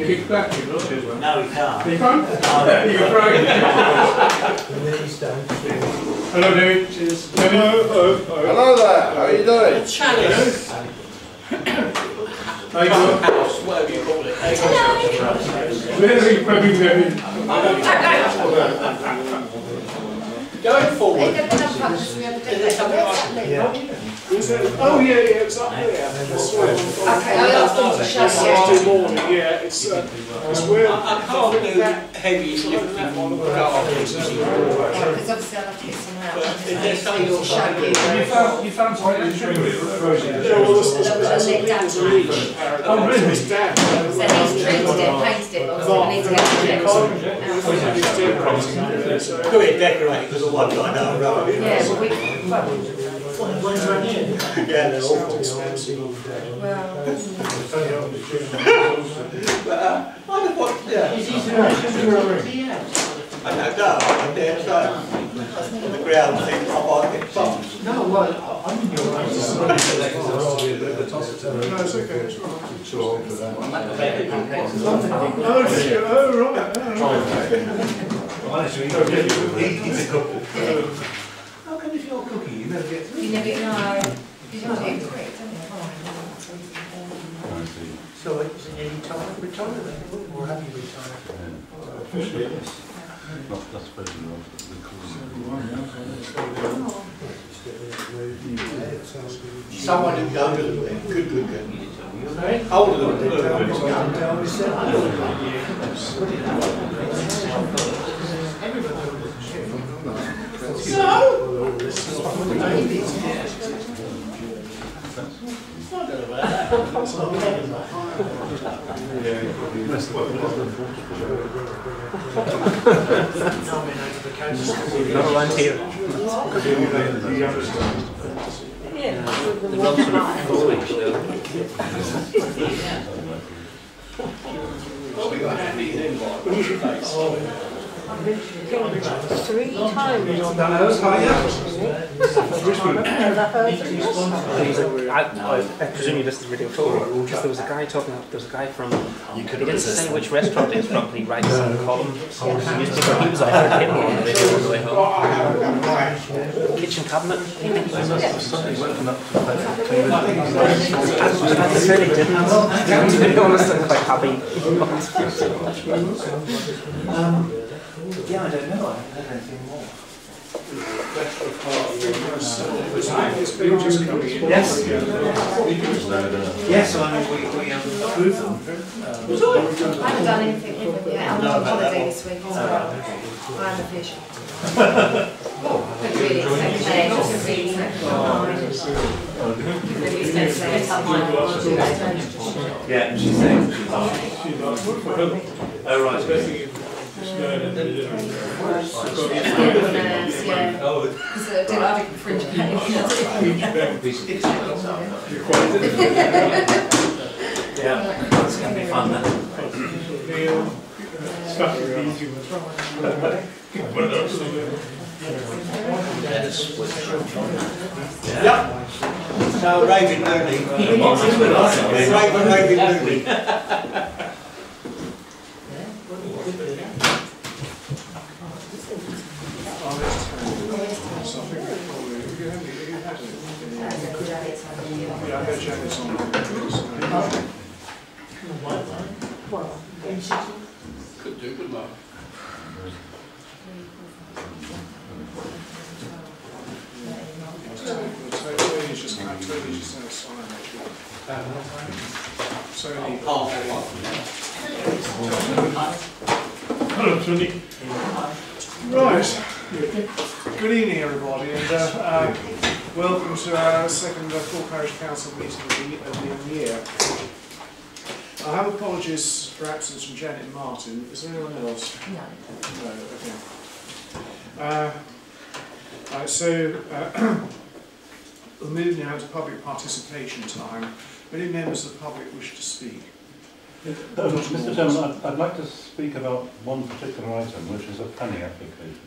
kick back, you know? No, he can't. You can't? You're right. Hello, David. Cheers. Hello there, how are you doing? Chalice. How you doing? House, whatever you call it. Where are you coming, David? Going forward. Oh yeah, it's up there. Okay, I asked them to show you. Saturday morning, yeah, it's weird. I can't do heavy lifting that one. Because obviously I'll have to get some out. Is there something you'll show you? You found something in the Yeah, well, there's a leak. Oh, really? It's damp. So he's treated it, painted it, but we need to get it checked. Do it decorated because of one guy down the road. Yeah, well, we, Yeah, they're awful. But I just want, yeah. I don't know, I'm there so. On the ground, I think I might get bumped. No, well, I'm in your right. No, it's okay, it's all right. Too old for that. Oh, right. Honestly, he's a couple. How come if you're cooking, you never get through? you never know. You don't get it quick, don't you? So, is it any time retire then? Or have you retired? Officially, yes. That's very long. Someone who's older than me, good. Older than me. Not around here. The roads are foolish though. Three times. I presume you listened to the radio tour because there was a guy talking. There was a guy from. He didn't say which restaurant he was from, but he writes on the column. He was. I heard him on the radio on the way home. Kitchen cabinet. I said he didn't. To be honest, I'm quite happy. Yeah, I don't know. I haven't heard anything more. Yes. Yes, I mean, we approve them. I haven't done anything with them yet. I'm on holiday this week as well. I'm official. But really, it's okay. Just really Yeah, she's saying. Oh, right. Yeah, it's going to be fun then. Yeah. So Raven Mooney. Raven Mooney. Could do, good luck. Hello, Tony. Right. Good evening, everybody, and welcome to our second full parish council meeting of the year. I have apologies for absence from Janet and Martin. Is there anyone else? No. No, okay. Right, so we'll move now to public participation time. Any members of the public wish to speak? Mr. Chairman, I'd like to speak about one particular item, which is a planning application.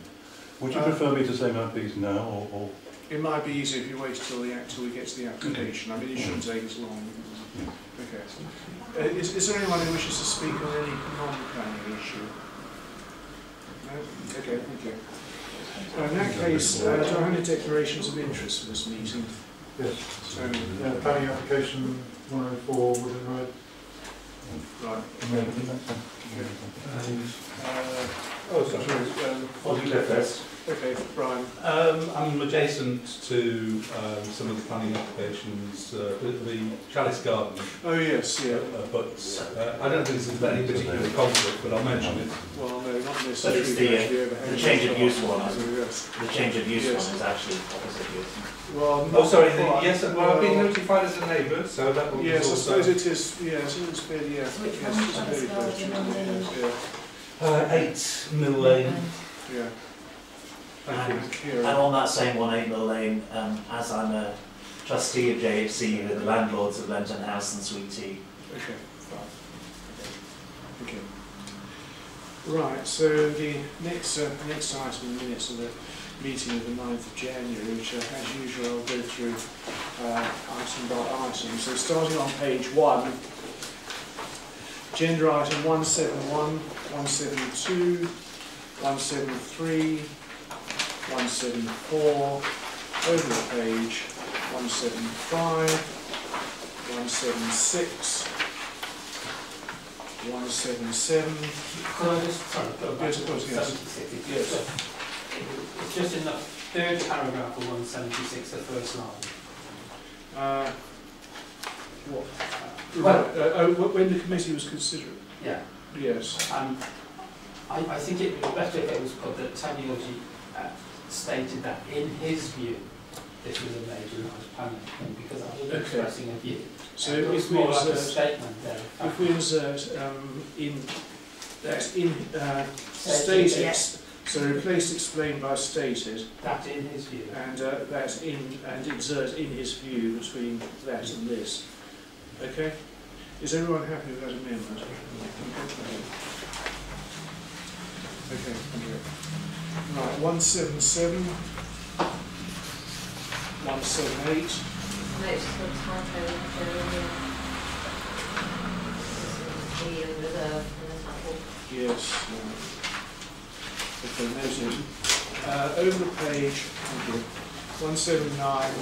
Would you prefer me to say my piece now, or It might be easier if you wait till we get to the application. I mean, it shouldn't take as long. Okay. Is there anyone who wishes to speak on any non-planning issue? No? Okay, thank you. In that case, do I have any declarations of interest for this meeting? Yes. So, planning application 104 Wooden Road. right. Okay, Brian. I'm adjacent to some of the planning applications, the Chalice Garden, Oh yes, yeah. but I don't think there's any particular conflict, but I'll mention it. Well, no, not But necessarily. it's the change of use one. So, yes. The change of use Yes. one is actually opposite use. Well, Oh, sorry, not yes, quite. well, I've been notified as a neighbour, so that will Yes, I also... suppose it is. Yes, it's fairly. Yeah. So which Yes, one? it's Chalice fairly close to Garden it, and 8 Mill Lane. yeah. And, Kieran. and on that same 18 Mill Lane, as I'm a trustee of JFC, with the landlords of Lenton House and Sweet Tea. Okay, fine. Okay. Right, so the next item in the minutes of the meeting of the 9th of January, which as usual I'll go through item by item. So starting on page 1, agenda item 171, 172, 173, 174, over the page, 175, 176, 177. Can I just, sorry, go back Yes, to of course, yes. 176? Yes. It's just in the third paragraph of 176, the first line. What? Well, When the committee was considering? Yeah. Yes. I think it would be better if it was put that Taglioggi stated that in his view this was a major noise planning thing, because I was expressing a view. So it was if we more like a insert, statement there. if we insert stated, so replace explained by stated, That in his view. and and insert in his view between that and this. Okay? Is everyone happy with that amendment? Okay, thank you. Right, 177, 178. No, it's just a typo there. The reserve in the title. Yes. Okay, noted. Over the page, thank you. 179,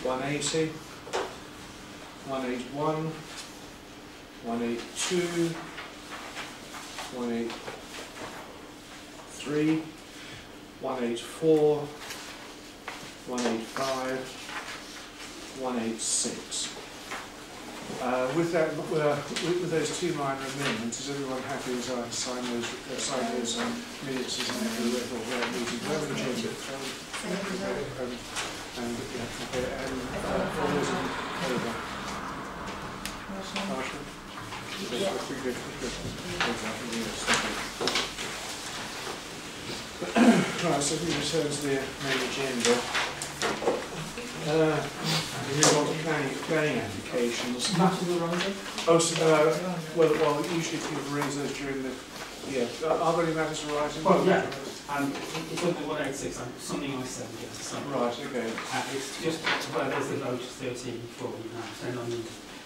180, 181, 182, 183, 184, 185, 186. With those two minor amendments, is everyone happy as I sign those minutes as an record of that meeting? Do I have an agenda? And all those in favour? Marshall? Good. Right, so we return to the main agenda. We move on to planning applications. Oh, so, well, usually people raise those during the, are there any matters arising? Well, yeah. It's on the 186, something I said, yes. Right, okay. It's just where there's the vote 13 before we now.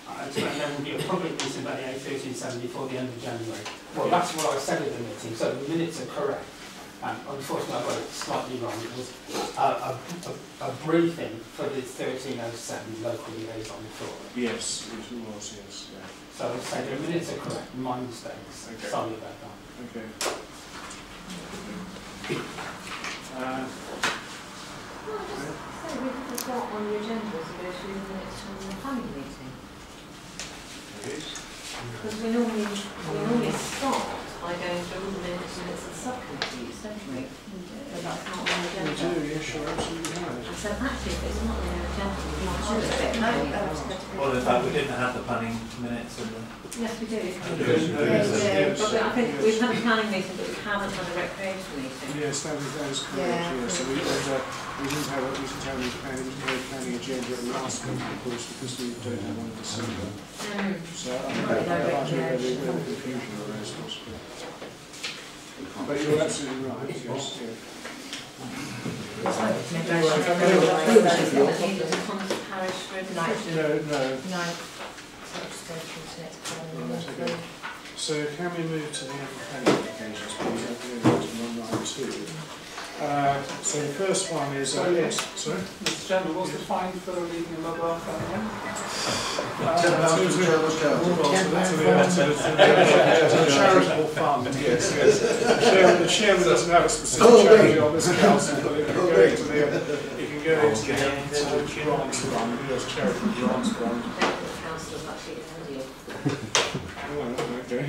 I expect there will be a public meeting about the A1370 before the end of January. Well, that's what I said at the meeting, so the minutes are correct. Unfortunately, I got it slightly wrong. It was a briefing for the 1307 local liaison before. Yes, it was, yes. Yeah. So I would say the minutes are correct, my mistakes. Okay. Sorry about that. Okay. So we could have got on the agenda to go through the minutes from the planning meeting. Because we normally start by going through all the minutes of the subcommittees, don't we? But that's not on the We agenda. do, yes, you're absolutely right. And so actually, if it's not on the agenda, we might do it. No, Well, in fact, we didn't have the planning minutes in the... yes, we do. Yes. But I think we've had a planning meeting, but we haven't had a recreation meeting. Yes, that is correct, Yeah. yes. So we didn't have any planning agenda at the last meeting, of course, because we don't have one in December. So I don't know where the confusion arose. But you're absolutely right, yes. Yeah. Parish Road. No. No. So I'll just go through to the next one. So can we move to the planning applications, please? I'm going to 192. So the first one is yes. Sorry. Mr. Chairman, what's the fine for leaving a mobile phone on? £10 to the chairman's council. To the charitable fund, yes. The chairman doesn't have a specific charity on this council, but it can go into the grants fund, yes, charitable grants fund. The councillor's actually handy. Okay.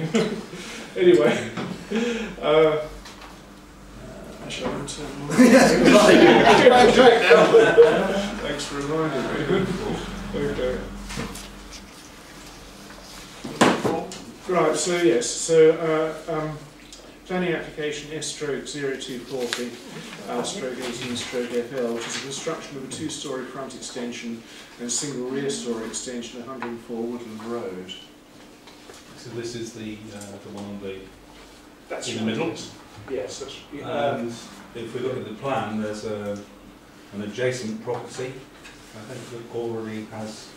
Anyway, actually, I'm thanks for reminding me. Okay. Right, so yes, planning application S/0240 /18/FL, which is the construction of a 2-storey front extension and a single rear storey extension at 104 Woodland Road. So this is the one on the That's in the middle. Yes, that's And if we look at the plan, there's an adjacent property. I think that already has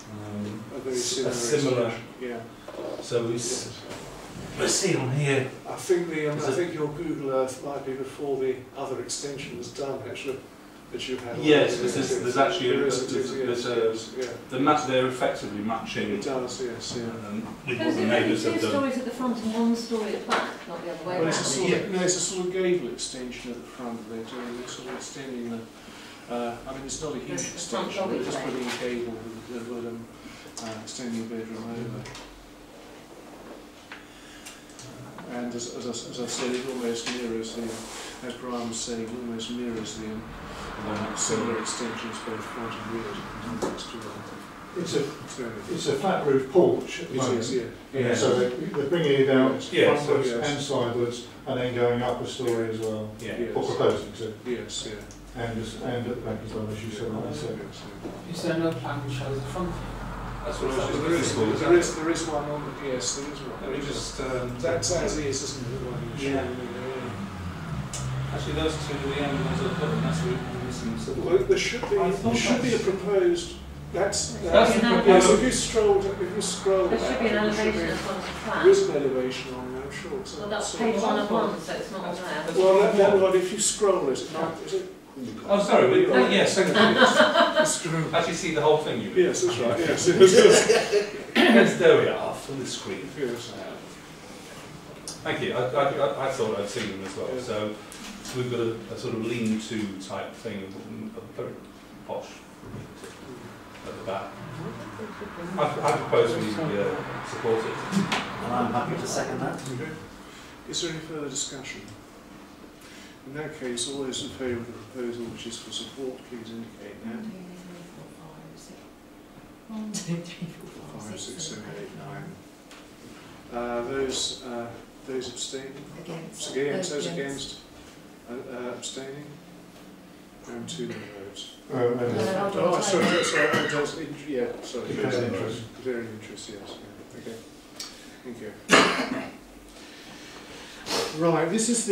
a very a similar. Yeah. So let's see on here. I think your Google Earth might be before the other extension was done, actually. That you've had. Yes, there's actually the map. They're effectively matching. It does, yes, yeah. With what the neighbours have 2 done. stories at the front and 1 story at the back, not the other way Well, around. it's a sort of gable extension at the front they're doing. They're sort of extending the. I mean, it's not a huge extension. They're just putting a gable with extending the bedroom over. And as I said, it almost mirrors the, as Brian was saying, it almost mirrors the similar extensions both front and rear. It's a flat roof porch at the moment. Yeah. So they're bringing it out frontwards yes. and sidewards, and then going up a story as well. Yeah. Yes. Or proposing to. Yes, yeah. And at the back as well, as you said. Is there no plan which shows the front? That's what I was There is one on the yes, there is one. Let me just. That's as is, isn't it? The one you showed me. Actually, those two are the only ones I've got, and that's what we're missing. Well, there should be a proposed. That's the yes, if you scroll There should be an elevation as well as a plan. there is an elevation on there, I'm sure. So Well, that's page 1 of 1, so it's not on there. well, that one, if you scroll it, is it? Oh, sorry. Yes. Scroll. Actually, see the whole thing. You. Yes, that's right. Yes, Yes, there we are, full screen. yes. Thank you. I thought I'd seen them as well. Yeah. So we've got a sort of lean-to type thing, very posh at the back. I propose we support it. And I'm happy to second that. Is there any further discussion? In that case, all those in favour of the proposal which is for support, please indicate now. 1, 2, 3, 4, 5, 6, 7, 8, 9. Those abstaining? Against. Those against? Abstaining? And 2 no votes. Sorry. Declared interest. Declared interest, yes. Yeah. Okay. Thank you. Right, this is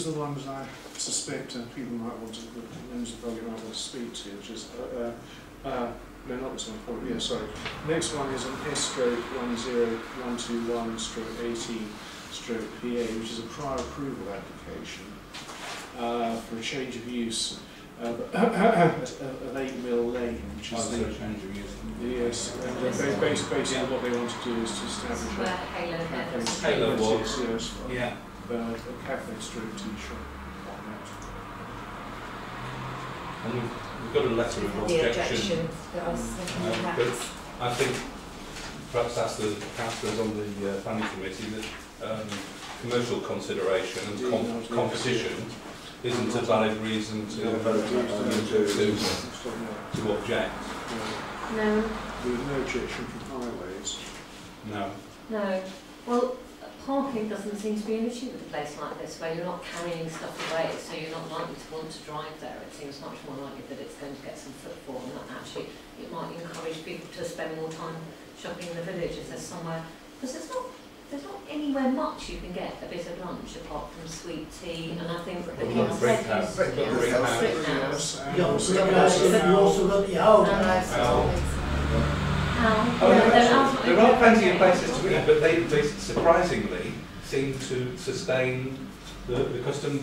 the ones I suspect people might want to, members of the public might want to speak to, which is, no, not this one, probably, yeah, sorry. Next one is an S/10121/18/PA, which is a prior approval application for a change of use of 8 Mill Lane, which is the change of use. yes, and basically what they want to do is to establish Where Halo Head. Halo was. Yes, Yeah. a cafe stroke tea shop on that. And we've got a letter of The objection. that I was thinking But perhaps. I think perhaps ask the councillors on the planning committee that commercial consideration and competition isn't a valid reason to object. No. There was no objection from highways. No. No. Well, parking doesn't seem to be an issue with a place like this, where you're not carrying stuff away, so you're not likely to want to drive there. It seems much more likely that it's going to get some footfall, and that actually it might encourage people to spend more time shopping in the village if there's somewhere. Because it's not there's not anywhere much you can get a bit of lunch apart from sweet tea, and I think the Well, kids' brick head house. used to Brick be house. brick house. and You also also got the old. There are plenty of places to eat, but they surprisingly seem to sustain the custom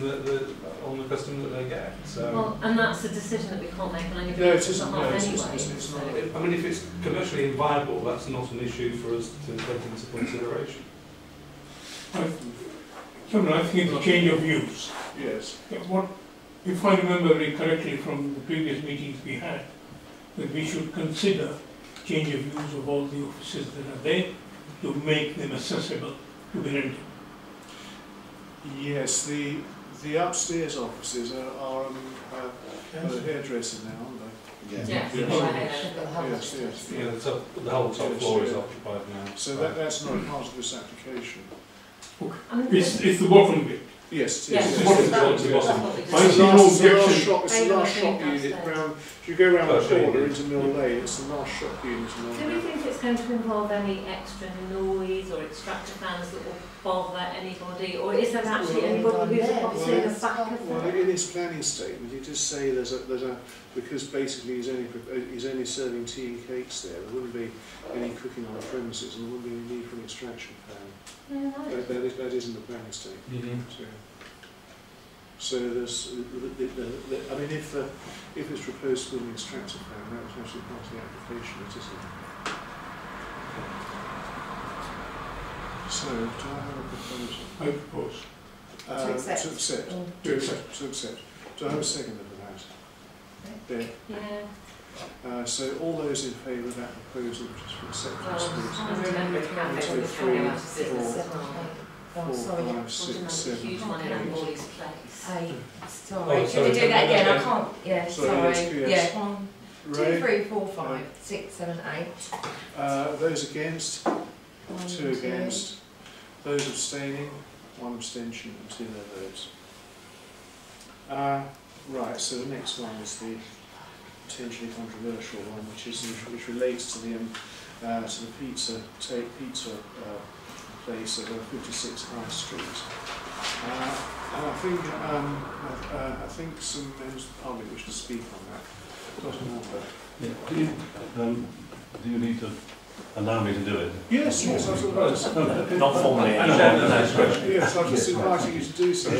on the custom that they get. So, Well, and that's a decision that we can't make on anybody No, it else's isn't. behalf No, anyway. it's not. I mean, if it's commercially inviable, that's not an issue for us to take into consideration. Chairman, I think it's a change of use. Yes. What, if I remember very correctly from the previous meetings we had, that we should consider change of use of all the offices that are there to make them accessible to be rented. Yes, the upstairs offices are a hairdresser now, aren't they? Yeah. Yes, yes. Yeah, the whole top floor is occupied now. So that's not part of this application. I mean, It's the bottom bit. Yes, yes, yes. What is that's the what bottom? we I just- see no objection. It's the last shop unit round. If you go round the corner into Mill Lane, it's the last shop unit in Mill Do we Lane. think it's going to involve any extra noise or extractor fans that will bother anybody, or is there actually anybody who's obviously in the back of Well, the... in his planning statement, he does say there's a because basically he's only serving tea and cakes there. There wouldn't be any cooking on the premises, and there wouldn't be any need for an extraction fan. Yeah, right. That is in the planning statement. Mm-hmm. So there's, I mean, if it's proposed to be an extractor fan, that's actually part of the application, it isn't. So, do I have a proposal? I propose. To accept. To accept. To accept. To accept. Do I have a second for that? There. Yeah. So all those in favour of that proposal, just for acceptance, I please. remember it One, was two, three, three, four, four, sorry, five, six, seven, huge one in eight. Amberley's place. Oh, Should sorry. we do that again? I can't. Yeah, Sorry, sorry. yes. Yeah, 1, 2, Ray? 3, 4, 5, 6, 7, 8. Those against, 1, 2 against. Those abstaining, 1 abstention and 2 no votes. Right, so the next one is the potentially controversial one, which relates to the pizza place at 56 High Street. And I think some members of the public wish to speak on that. Dr. Walker. Yeah. Do you need to allow me to do it? Yes, yes, I suppose. Not formally. Yes, I'm just inviting you to do so.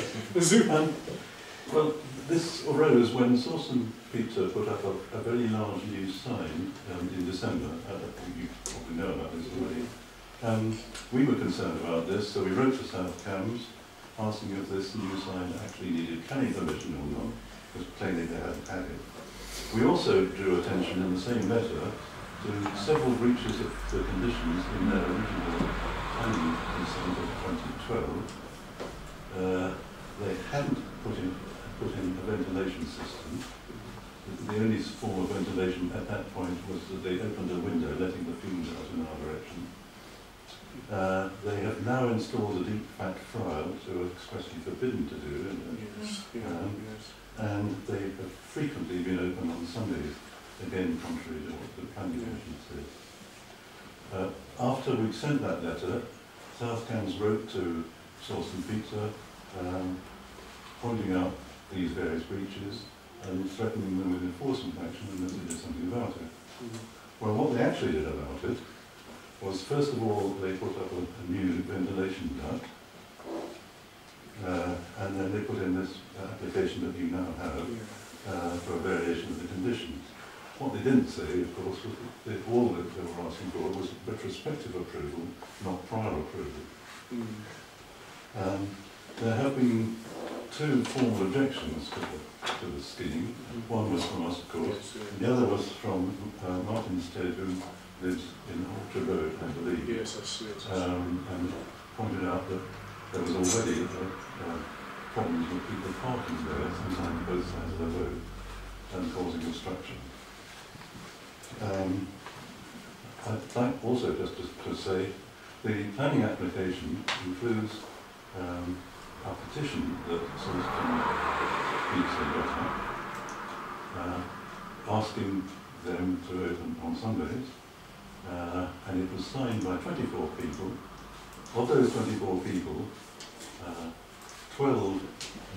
Well, this arose when Sawston Pizza put up a very large new sign in December. You probably know about this already. We were concerned about this, so we wrote to South Cambs asking if this new sign actually needed planning permission or not, because plainly they hadn't had it. We also drew attention in the same letter to several breaches of the conditions in their original planning consent of 2012. They hadn't put in a ventilation system. The only form of ventilation at that point was that they opened a window, letting the fumes out in our direction. They have now installed a deep fat fryer, which they were expressly forbidden to do. And they have frequently been open on Sundays, again contrary to what the planning commission said. After we'd sent that letter, South Cambs wrote to Sawston Pizza, pointing out these various breaches and threatening them with enforcement action unless they did something about it. Well, what they actually did about it was, first of all, they put up a new ventilation duct, and then they put in this application that you now have for a variation of the conditions. What they didn't say, of course, was that all that they were asking for was retrospective approval, not prior approval. There have been 2 formal objections to the scheme. One was from us, of course, and the other was from Martin Stead, who lives in Orchard Road, I believe. Yes, I see it. And pointed out that there was already problems with people parking there, sometimes both sides of the road, and causing obstruction. I'd like also just to say the planning application includes a petition that Sawston Pizza got up, asking them to open on Sundays, and it was signed by 24 people, of those 24 people, 12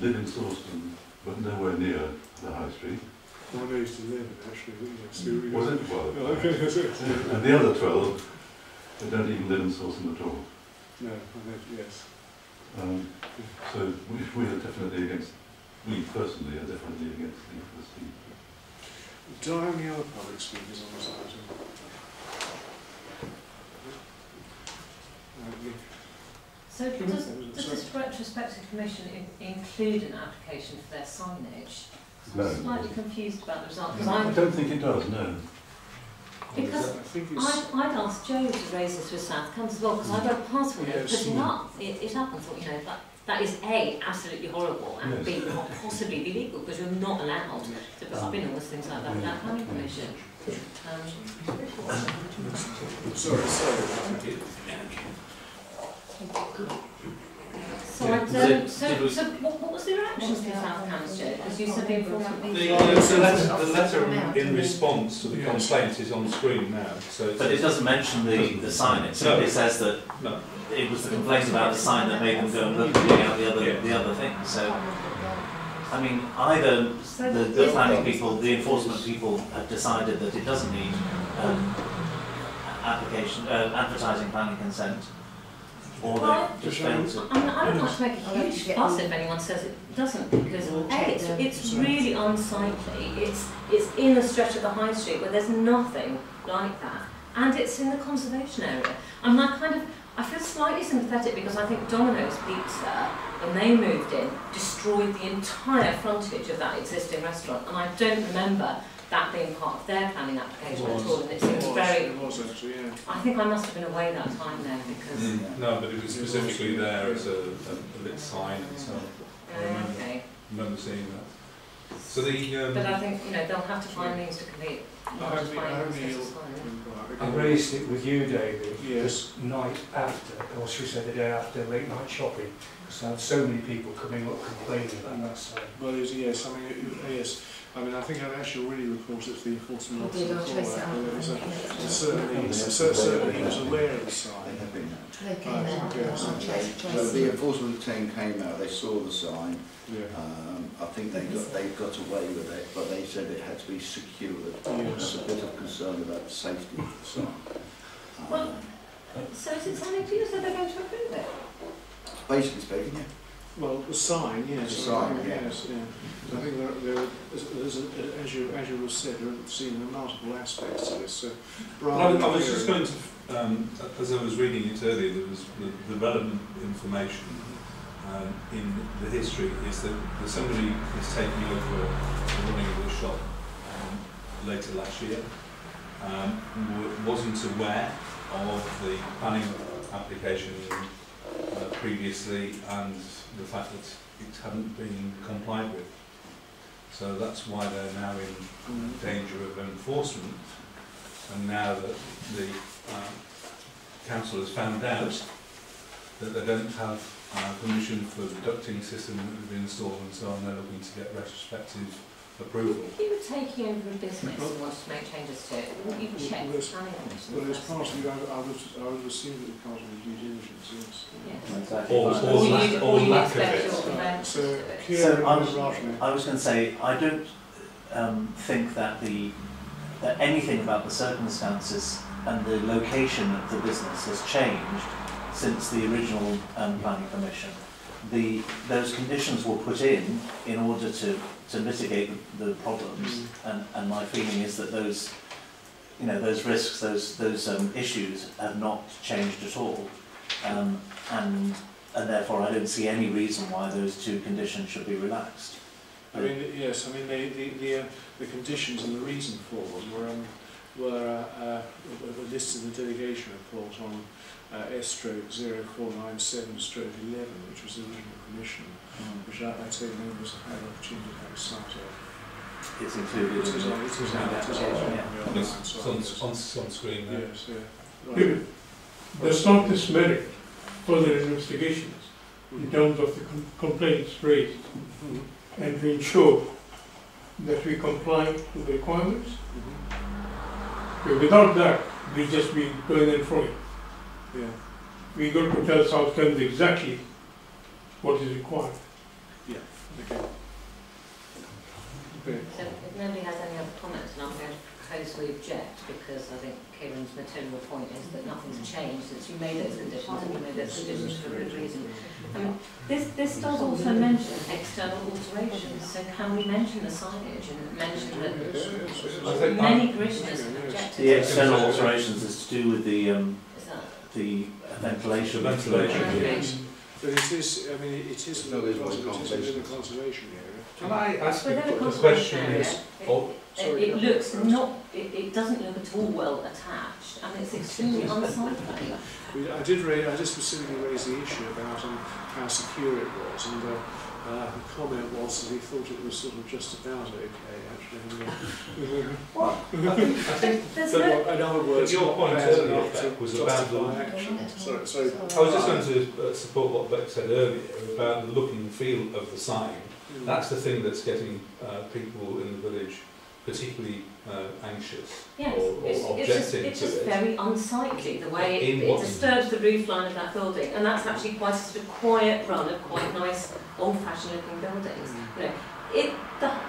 live in Sawston, but nowhere near the high street. Well, I used to live in actually, yes. Was it? Well, Oh, okay. and the other 12 they don't even live in Sawston at all. No, I know, yes. So we are definitely against, we personally are definitely against the scheme. Do I have any other public speakers on this item? So does this retrospective commission include an application for their signage? No. I'm slightly confused about the result. I don't think it does, no. Because I'd asked Joe to raise this with South Cambs as well, because I got a parcel note putting up it up and thought, you know, that is A, absolutely horrible, and B, not possibly be legal, because you're not allowed to put up in-laws, things like that, without planning permission. So what was the reaction to South Cambs, Joe? Because you said the enforcement the letter in response to the complaint is on screen now. But it doesn't mention the sign. It simply says that it was the complaint about the sign that made them go and look and dig out the other thing. So, I mean, either the planning people, the enforcement people have decided that it doesn't need advertising planning consent, or they just failed to. I would like to make a huge fuss if anyone says it doesn't, because A, it's really unsightly. It's in a stretch of the high street where there's nothing like that, and it's in the conservation area. I feel slightly sympathetic because I think Domino's Pizza, when they moved in, destroyed the entire frontage of that existing restaurant, and I don't remember that being part of their planning application at all, and it seems very... It was actually, yeah. I think I must have been away that time then, because... No, but it was specifically there as a lit sign and so I remember seeing that. So the... but I think, you know, they'll have to find means to complete. I raised it with you, David, this night after, or should we say the day after late night shopping, because I had so many people coming up complaining about that sign. Well, yes, I mean, yes. I mean, I think I'd actually already reported to the enforcement officer certainly he was aware of the sign. The enforcement team came out, they saw the sign. I think they got away with it, but they said it had to be secured. There's a bit of concern about the safety of the sign. Well, so is it something to you, so they're going to approve it? Basically speaking, yeah. Well, the sign, yes. The sign, yes, yeah. I think there's as you have said, there are multiple aspects to this. I was just going to, as I was reading it earlier, there was the relevant information in the history is that somebody is taking over the running of the shop later last year, wasn't aware of the planning application previously and the fact that it hadn't been complied with. So that's why they're now in danger of enforcement, and now that the council has found out that they don't have permission for the ducting system that would be installed and so on, they're looking to get retrospective approval. If you were taking over a business and wanted to make changes to it, wouldn't you check the planning commission? Well, it's part of I would assume that it's part of the due diligence, yes. Or lack of it. So I was going to say, I don't think that that anything about the circumstances and the location of the business has changed since the original planning permission. Those conditions were put in order to mitigate the problems, and my feeling is that those risks, those issues have not changed at all, and therefore I don't see any reason why those two conditions should be relaxed. I mean, yes, I mean the conditions and the reason for them were listed in the delegation report on S/0497/11, which was the original commission, which I take members have had an opportunity to have a sight of. It's included. It's on screen there. Yes, yeah. Right. Does not this merit further investigations in terms of the complaints raised and to ensure that we comply with the requirements? Without that, we just be going and throwing. Yeah. we got to tell South Kent exactly what is required. Yeah. Okay. Okay. So if nobody has any other comments, then I'm going to propose we object, because I think Kieran's material point is that nothing's changed since you made those conditions, and you made those conditions for a good reason. I mean, this does also mention external alterations, so can we mention the signage and mention that many parishioners have objected? The external alterations is to do with the ventilation. But it is, I mean, it is No, there's one within the conservation area. Can I ask Within you the the question conservation is, area, it looks not, it doesn't look at all well attached, and it's extremely unsightly. I did specifically raise the issue about how secure it was, and the comment was that he thought it was sort of just about okay, actually. Well, I think but in other words, your point bad earlier enough to was about the justify action. Sorry. I was just going to support what Beck said earlier about the look and feel of the sign. That's the thing that's getting people in the village particularly anxious Yes, or objecting it's to just it. very unsightly, the way it disturbs the roof line of that building, and that's actually quite a sort of quiet run of quite nice old-fashioned looking buildings. You know,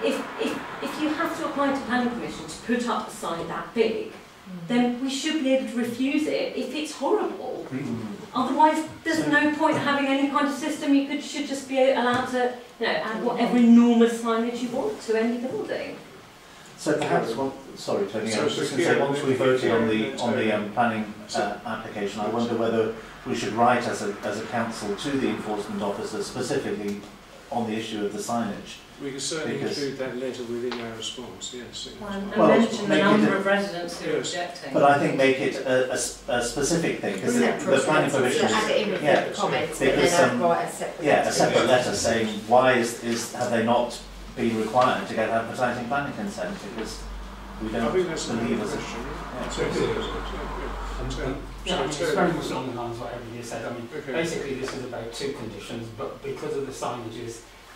if you have to apply to planning permission to put up a sign that big, then we should be able to refuse it if it's horrible. Otherwise, there's no point having any kind of system. You should just be allowed to, add whatever enormous signage you want to any building. So perhaps, sorry Tony, I was just going to say, once we voted on the planning application, I wonder whether we should write as a council to the enforcement officer specifically on the issue of the signage. We can certainly include that letter within our response, yes. And mention the number of residents who are objecting. But I think make it a specific thing, because the planning permission add it in with the comments, because, and then write a separate a separate letter saying why have they not been required to get advertising planning consent, because we don't believe us. It's very much along the lines of what everybody said. I mean, basically this is about two conditions, but because of the signage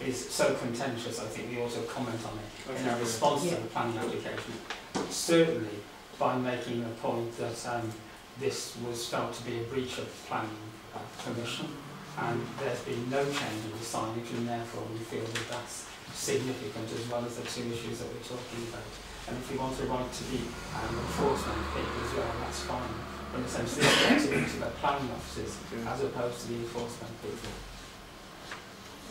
is so contentious, I think we also comment on it in our response to the planning application. Certainly, by making the point that this was felt to be a breach of planning permission, and there's been no change in the signage, and therefore we feel that that's significant, as well as the two issues that we're talking about. And if we want to write to the enforcement people as well, that's fine. In a sense, this gets into the planning offices as opposed to the enforcement people.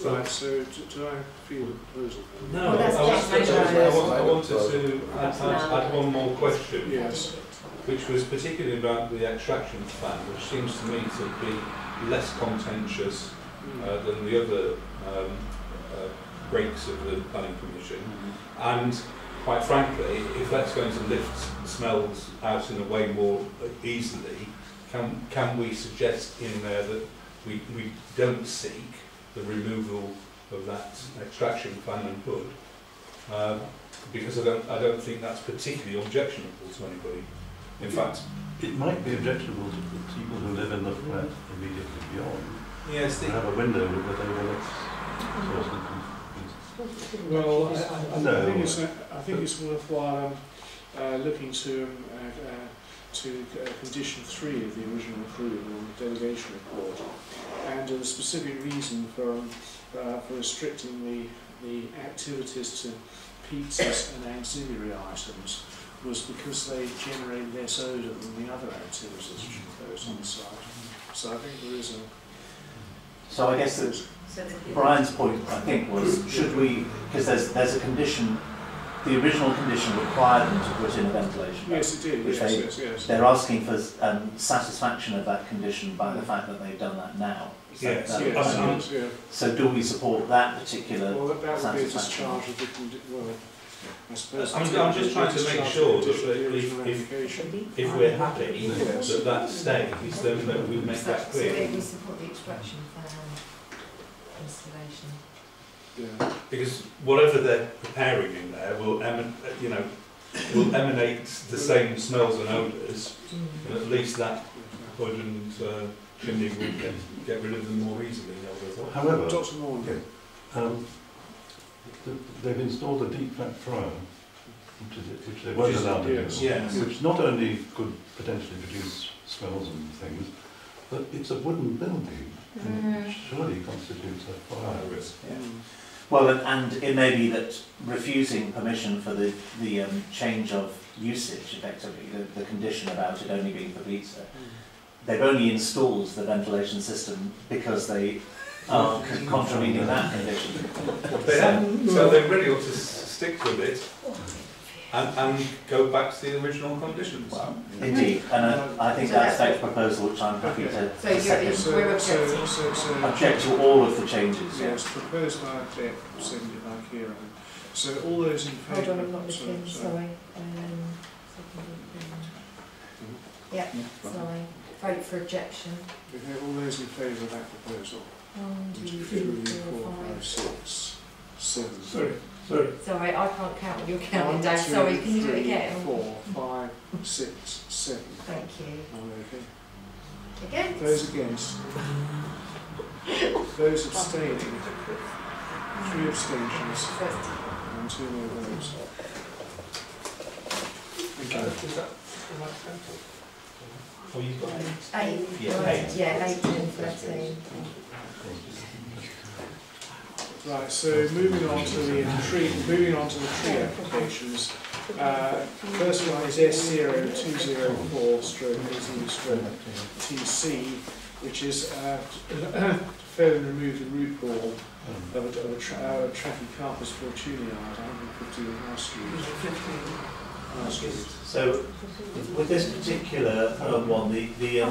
Right, so do I feel the proposal? No, I wanted to add one more question. Yes. Which was particularly about the extraction plan, which seems to me to be less contentious than the other breaks of the planning permission. And quite frankly, if that's going to lift smells out in a way more easily, can we suggest in there that we don't seek the removal of that extraction plan and hood? Because I don't think that's particularly objectionable to anybody. In fact, it might be objectionable to the people who live in the flat immediately beyond. Yes, they have a window that they will Well, I think it's worthwhile looking to condition 3 of the original approval, the delegation report, and a specific reason for restricting the activities to pizzas and auxiliary items was because they generate less odour than the other activities which are closed on the site. So I think there is a... So I guess that Brian's point, I think, was should we, because there's a condition, the original condition required them to put in a ventilation. Yes, it did. Yes. They're asking for satisfaction of that condition by the fact that they've done that now. So do we support that particular that would be a discharge of the I suppose I'm just trying to make sure that if we're happy that stays, then we make that clear. So we support the extraction installation. Yeah. Because whatever they're preparing in there will emanate the same smells and odours, and at least that hood and chimney will get rid of them more easily. However, Dr. Morgan. They've installed a deep fat fryer, which they weren't allowed to do, which not only could potentially produce smells and things, but it's a wooden building, and it surely constitutes a fire risk. Yeah. Well, and it may be that refusing permission for the change of usage, effectively, the condition about it only being for pizza, they've only installed the ventilation system because they are contravening that condition. So they really ought to stick with it and go back to the original conditions. Well, indeed, and I think that's the proposal which I'm happy to second. Object to all of the changes. Yes, proposed by Dick, seconded by Kieran. So all those in favour... Hold on, I'm not looking, sorry. Yeah, sorry. Vote for objection. Okay, all those in favour of that proposal? 1, 2, 3, 4, 5, 6, 7. Sorry, I can't count when you're counting, Dave. Sorry, can you do it again? 4, 5, 6, 7. Thank you. Okay. Against? Those against? Those abstaining? 3 abstentions and 2 no votes. Thank you. Is that the right total? Or you've got 8. Yeah, 8 and 13. Right, so moving on to the tree applications. First one is S0204/18/TC, which is fail and remove the root ball of a Trachycarpus fortunii at 150 House Street. So, with this particular one, the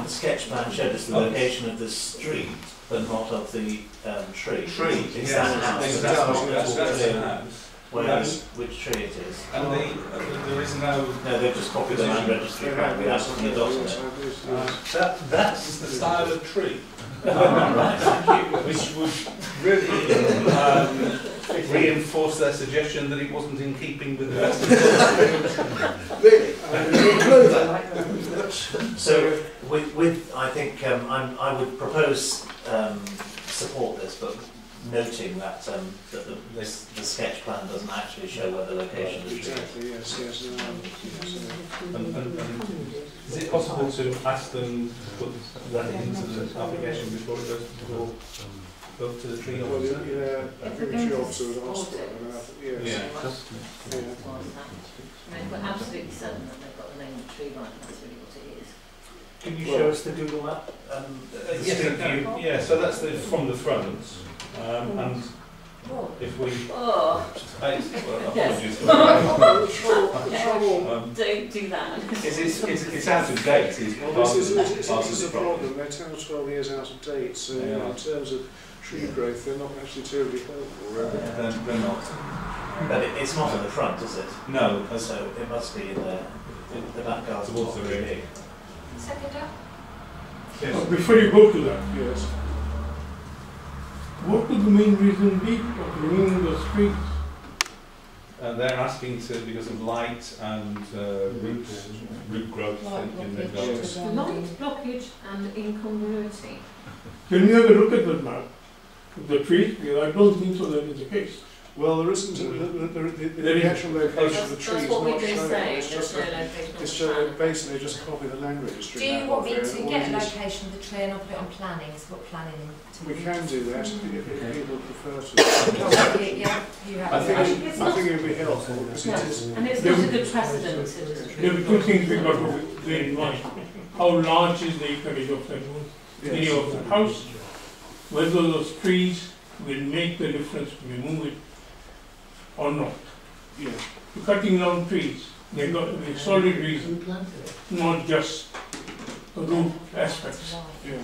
sketch plan showed us the location of the street, but not of the tree. Is that an house? Which tree it is? And there is no... No, they've just copied the land registry plan without putting a dot on it. That's the style of tree. Which would really reinforce their suggestion that it wasn't in keeping with the rest of the Really? So, with I think I would propose support this, but noting that the sketch plan doesn't actually show where the location is. Exactly. Yes. and is it possible to ask them to put that into the application before it goes to the tree Well, officer? yeah, I think the tree officer would ask for it. We're absolutely certain that they've got the name of the tree right, and that's really what it is. Can you show us the Google map? Yeah, so that's from the front. And if we... Don't do that. It's out of date. This is a problem. They're 10 or 12 years out of date, so in terms of tree growth, they're not actually terribly helpful. They're not. But it's not at the front, is it? No. So it must be in the back garden. Towards the rear. Second up? Yes. Before you go to that, Yes. what could the main reason be of removing the streets? They're asking to because of light and root growth in the gardens. Light blockage and incongruity. Can you have a look at the map of the trees? Because I don't think so that is the case. Well, there isn't the actual location of the tree is That's what not we've been shown. saying. It's just It's basically just copy the land registry. Do you map want of me it. to All get it a is- location of the tree and I'll put it on planning? So put planning in. We can do that if people prefer to. Yeah, you have I think it would be helpful because it is. And it's not a good precedent. There are two things we've got to bear in mind. How large is the acreage of that area of the house? Whether those trees will make the difference to remove it or not. Yeah. Cutting down trees, they've got to be a solid reason, not just the root aspects. Yeah.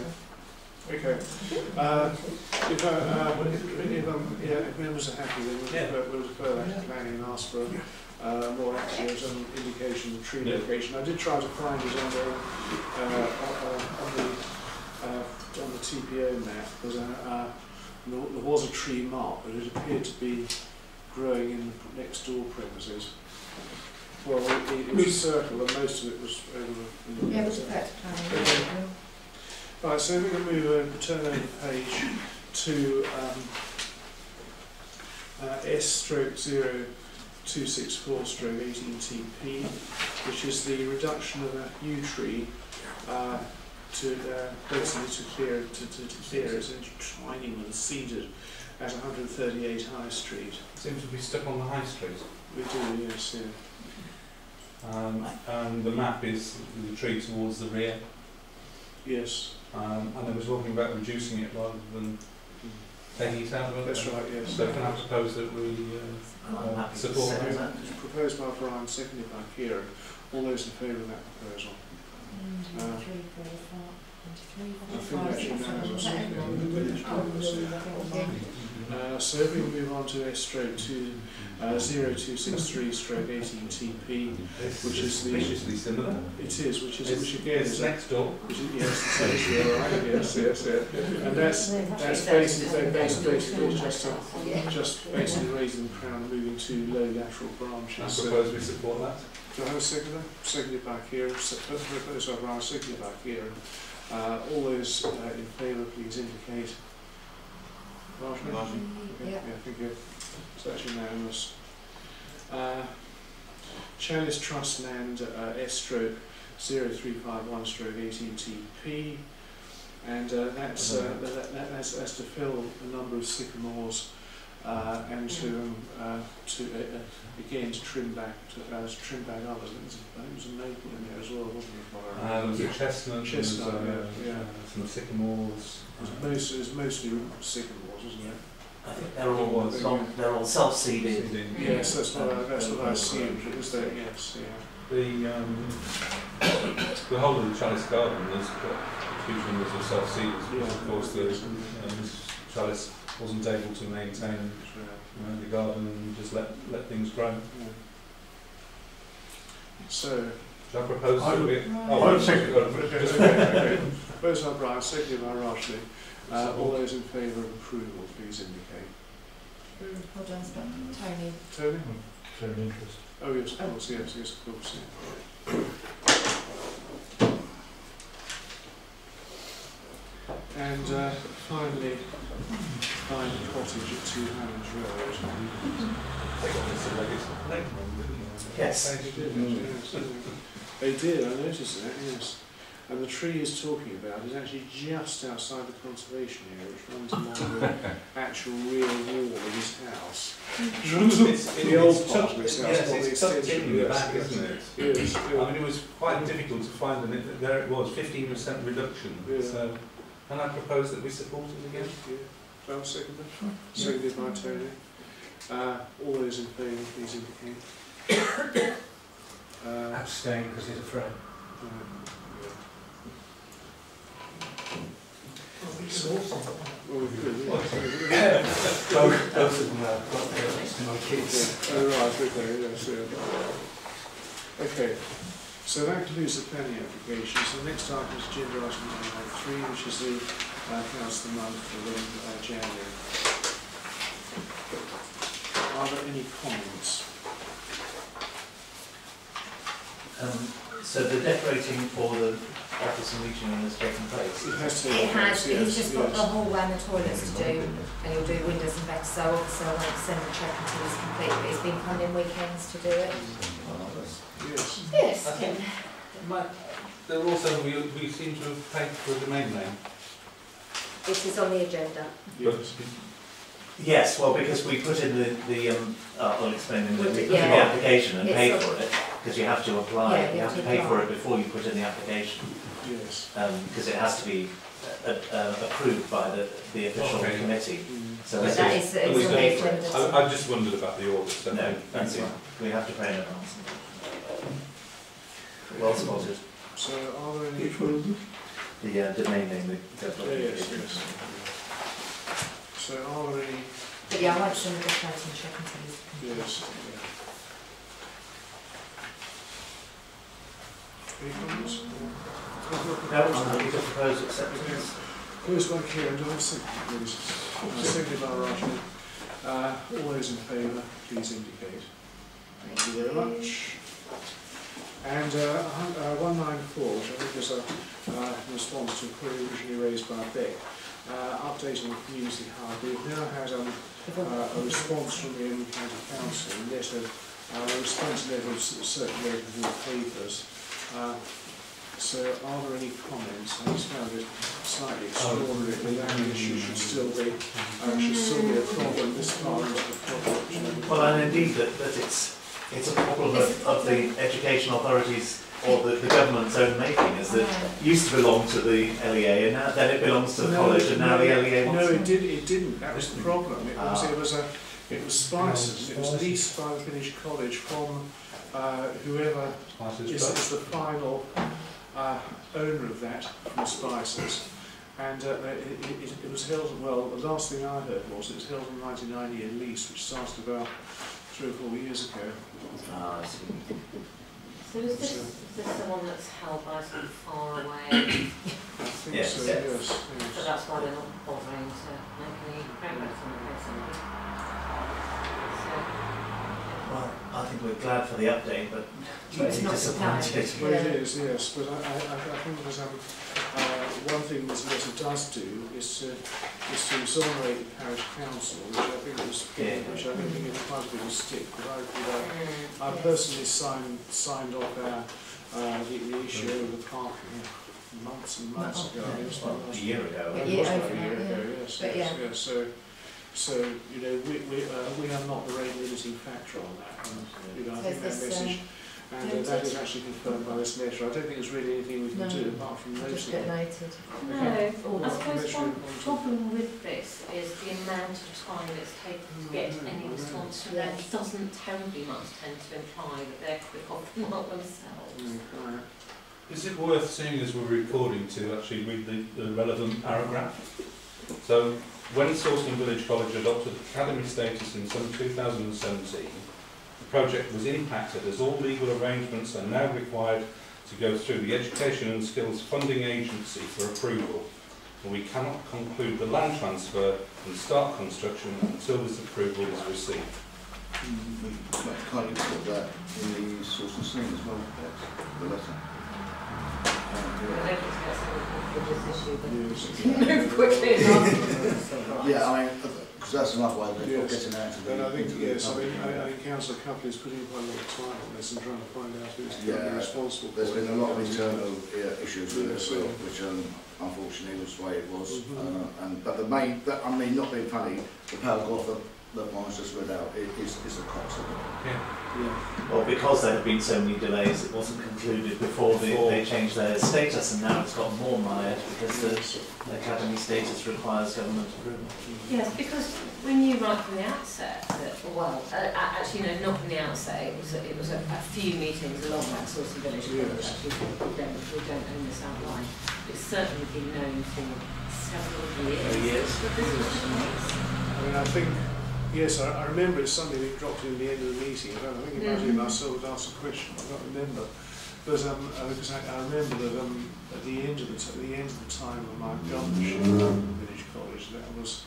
Okay. If members are happy, then we'll defer that to planning and ask for more accurate indication of tree location. I did try to find it on the TPO map because there was a tree mark, but it appeared to be growing in the next door premises. Well, it was a circle, and most of it was over the... Yeah, we'll defer to planning. Right, so we're going to move over, turn over the page to S/0264/18TP, which is the reduction of a yew tree basically to clear it and Twining seated at 138 High Street. Seems to be stuck on the High Street. We do, yes, yeah. And the map is the tree towards the rear. Yes. And I was talking about reducing it rather than taking it out of it. That's right, yes. So can I propose that we support that? It's proposed by Brian, seconded by Kieran. All those in favour of that proposal? I think that's unanimous. So if we move on to S/2 0263/18TP, which is the suspiciously similar. It is, which again is next door. Which is, yes, it's right. Yes. And that's basically just basically raising the crown and moving to low lateral branches. I suppose we support that. Do I have a seconder? Seconded by Kieran. Proposed by Brian, seconded by Kieran. All those in favour, please indicate. Marshall? Okay. Yeah, thank you. So that's unanimous. Chalice Trust Land S/0351/18TP, and that's to fill a number of sycamores and to again to trim back others. I think it was a maple in there as well, wasn't it? There was a chestnut, yeah. Some sycamores. It was mostly sycamores, wasn't it? I think they're all self-seeding. Yes, that's what I assumed. It was there. Yes, yeah. The whole of the Chalice Garden has got huge numbers of self-seeders, because of course the Chalice wasn't able to maintain the garden and just let things grow. Yeah. So, shall I propose to it? Okay. Proposed by Brian, seconded by Rashley. All those in favour of approval, please indicate. Hold on, Tony. Tony? Showing interest. Oh yes, of course, yes, of course. Yeah. And finally, Fine Cottage at 2 Hammond's Road. Yes. They did, I noticed that, yes. And the tree he's talking about is actually just outside the conservation area, which runs along the actual real wall of his house. The old part of his house. Yes, it's tucked in the back, isn't it? Yes. I mean, it was quite difficult to find, and there it was, 15% reduction. Yeah. So, and I propose that we support it again. Yeah. Shall I second that? Seconded by Tony. All those in favour, please indicate. Abstain because he's afraid. Well, we could, both of them have got there next to my kids. Oh, right, okay, yes, yeah. Okay, so that concludes the planning application. So the next item is agenda item number 3, which is the council month for January. Are there any comments? So the decorating for the office and meeting room has taken place? It has taken It has, place, he's just got yes. the hallway and the toilets to do, and he'll do windows and beds, so obviously I won't send a check until it's complete, but he's been coming in weekends to do it. Yes. Yes. There also, we seem to have paid for a domain name. It is on the agenda. Yes. Yes, well, because we put in I'll explain in we put in the Yeah. application and It's paid on- for it, because you have to apply, Yeah, you have to pay for it before you put in the application, Yes. because it has to be approved by the official Okay. committee. So But this that is, is, it's on the agenda. I just wondered about the audit. So no, thank you. we have to pay in advance. Well spotted. So are there any... The domain name that goes Yes. So are there any... But yeah, I won't send a decorating check until he's complete. Yes. Any comments? No, I'm happy to propose acceptance. Proposed by Kieran, do I have a second, please? Seconded by Roger. All those in favour, please indicate. Thank you very much. And 194, which I think is a response to a query originally raised by Beck, updating the community hub. We've now had a response from the Edinburgh County Council, a response letter circulated in the papers. So are there any comments? I just found it slightly extraordinary that the land issue should still be a problem this far into the project. Well, and indeed that it's a problem of the education authorities or the government's own making, is that it used to belong to the LEA and now, then it belongs to the college and now the LEA wants it didn't. That was the problem. It was Spices. It was leased by the village college from whoever is the final owner of that from Spices. And it was held, well, the last thing I heard was it was held on a 99-year lease, which started about 3 or 4 years ago. I see. So is this the one that's held by some far away? I think yes, so, yes. Yes. So that's why they're not bothering to make any progress on the case anyway. Well, I think we're glad for the update, but it's not disappointed. Well, it is, yes, but I think there's one thing this letter does do is to exonerate the parish council, which I think which I don't think is quite a bit of a stick. But I personally signed off the issue of the parking months and months ago. It was like a year ago. Yes. So you know, we are not the rate limiting factor on that. And, you know, I think that message. And that is actually confirmed by this letter. I don't think there's really anything we can do apart from noting just get noted. No, I suppose one problem with this is the amount of time it's taken to get any response from them doesn't terribly much tend to imply that they're quick off the mark themselves. Is it worth, seeing as we're recording, to actually read the relevant paragraph? So, when Sawston Village College adopted academy status in 2017, the project was impacted as all legal arrangements are now required to go through the Education and Skills Funding Agency for approval, and we cannot conclude the land transfer and start construction until this approval is received. We can't even put that in the source of scene as well, the letter. Yeah, I mean, because that's another way of getting out of and I think, yes, I think Councillor Copley is putting quite a lot of time on this and trying to find out who's responsible. There's been a lot of internal issues with it as well, which unfortunately was the way it was. But the main, I mean, not being funny, the paragraph that Mine's just read out is the crux of it. Well, because there have been so many delays, it wasn't concluded before they changed their status, and now it's got more mired because the academy status requires government approval. Yes, because we knew right from the outset that, well, actually, no, not from the outset. It was a few meetings along that Sawston Village College. Actually, we don't own this outright. It's certainly been known for several years. But this was the case. I mean, I think. Yes, I remember it's something that dropped in the end of the meeting. I think imagine myself would ask a question. I can't remember, but because I remember that at the end of the time of my governorship at Village College, that was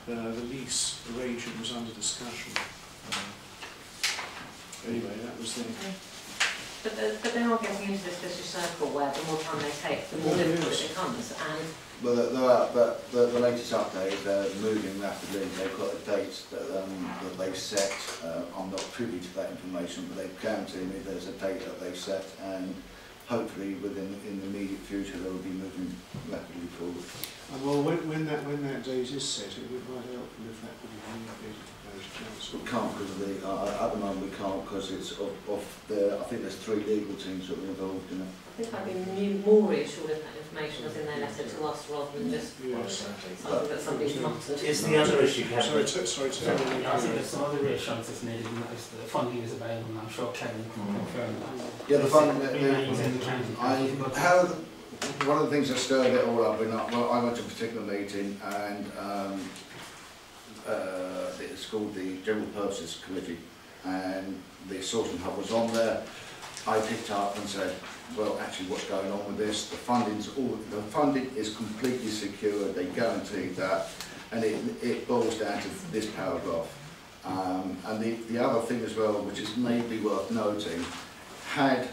the lease arrangement was under discussion. Anyway, that was the. But they are getting into this vicious circle where the more time they take, the more difficult it becomes. And well, the latest update, they're moving rapidly. They've got a date that they've set. I'm not privy to that information, but they've guaranteed me there's a date that they've set, and hopefully in the immediate future they'll be moving rapidly forward. And well, when that date is set, it would might help if that could be communicated to the parish council. We can't because of the at the moment we can't because it's off the. I think there's 3 legal teams that are involved in it. I think I'd be more reassured if that information was in their letter to us rather than just something that somebody's muttered. It's the other issue, Kevin. Sorry, I think there's some other reassurances needed, and that is the funding is available, and I'm sure Kevin can confirm that. Yeah, the funding. Remains in the county. One of the things that stirred it all up, I went to a particular meeting and it's called the General Purposes Committee, and the Sawston Hub was on there. I picked up and said, well, actually what's going on with this? The funding is completely secure, they guaranteed that, and it boils down to this paragraph. And the other thing as well, which is maybe worth noting, had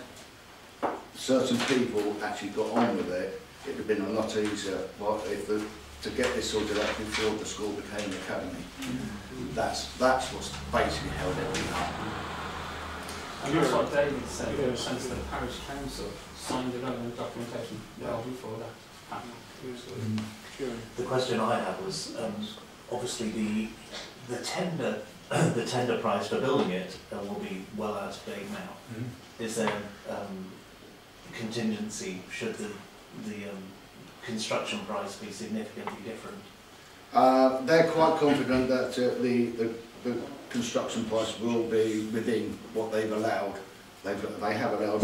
certain people actually got on with it, it would have been a lot easier to get this sorted out before the school became an academy. That's what's basically held everything up. And that's what David said, in the Yes. sense that the parish council signed the relevant documentation well before that happened. The question I had was, obviously the tender the tender price for building it will be well out of date now. Is there contingency should the construction price be significantly different? They're quite confident that the construction price will be within what they've allowed. They have allowed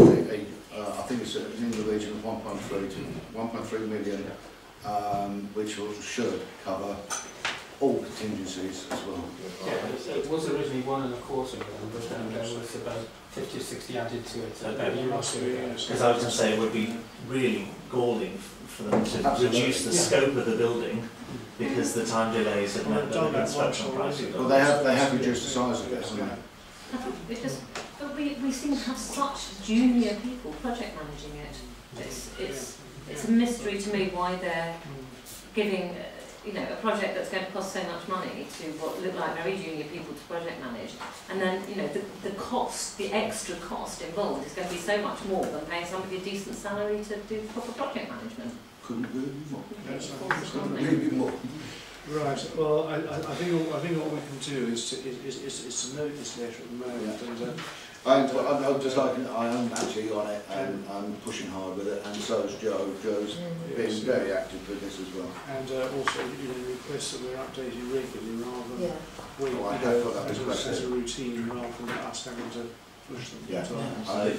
I think it's in the region of 1.3 to 1.3 million, which should cover all contingencies as well. Yeah, it was originally 1.25 million, but then there was about 50 or 60 added to it about a year or two ago. Because I was going to say it would be really galling for them to reduce the scope of the building because the time delays have meant that the construction price would go Well, they have reduced the size of it, haven't they? But we seem to have such junior people project managing it. It's a mystery to me why they're giving a project that's going to cost so much money to what look like very junior people to project manage, and then the cost, the extra cost involved is going to be so much more than paying somebody a decent salary to do proper project management. Couldn't agree more. Right. Well, I think all we can do is to note this letter at the moment. And I'm just like I am actually on it and I'm pushing hard with it, and so is Joe. Joe's been very active with this as well. And also, requests that we're updated regularly rather than as a routine rather than us having to push them. Yeah. I've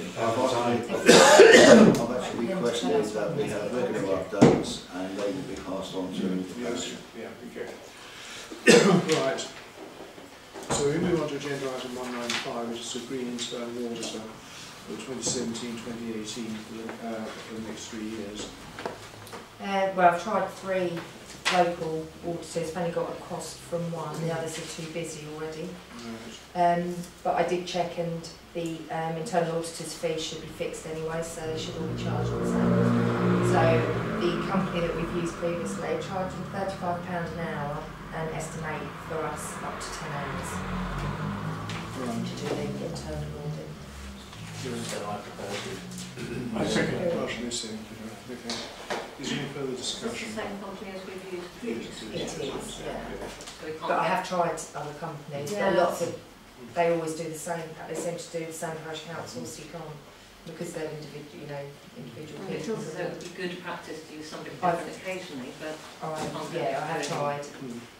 actually requested that we have regular updates and they will be passed on to the parish. Yeah. Okay. Right. So we move on to agenda item 195, which is the Green Internal Auditor for 2017-2018 for the next 3 years. Well, I've tried 3 local auditors, I've only got a cost from one, the others are too busy already. But I did check, and the internal auditor's fee should be fixed anyway, so they should all be charged the same. So the company that we've used previously charged them £35 an hour and estimate for us up to 10 hours to do the internal audit. I second it. Okay. Is there any further discussion? It's the same company as we've used previously. It is, yeah. So we can't But I have tried other companies, but a lot of them, they always do the same, they seem to do the same parish councils, so you can't, because they're individual it feels people. as though it would be good practice to use something different occasionally, but I have tried.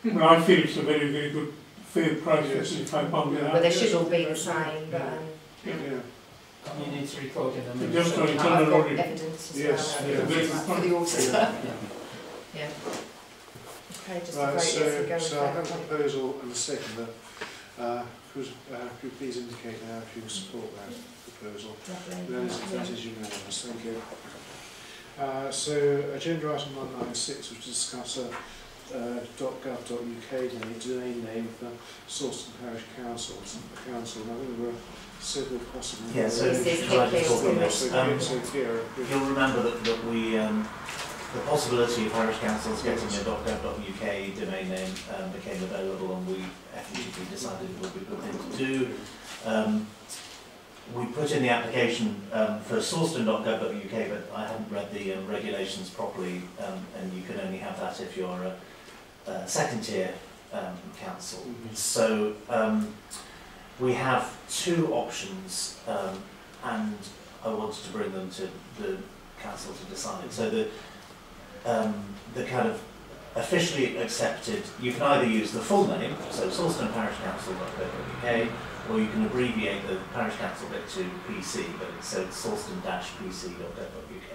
Well, I feel it's a very, very good, fair price for £65. But they should all be the same, but You need to record in them. Just for I've internal got audit. evidence as Yes, well, yeah, very good for point. the auditor. Yeah. Okay, just to Right, vote yes to go with so I have a that. proposal and a seconder. Could you please indicate now if you support that proposal? That is unanimous, thank you. So agenda item 196, which discuss .gov.uk domain name for Sawston Parish Council. And I think there were several possible. Yeah, so you'll remember that we the possibility of parish councils getting a .gov.uk domain name became available, and we effectively decided it would be a good thing to do. We put in the application for Sawston.gov.uk, but I haven't read the regulations properly, and you can only have that if you're a second tier council. So we have 2 options, and I wanted to bring them to the council to decide. So the kind of officially accepted, you can either use the full name, so Sawston Parish Council.co.uk, or you can abbreviate the parish council bit to PC, but it's Sawston-pc.gov.uk.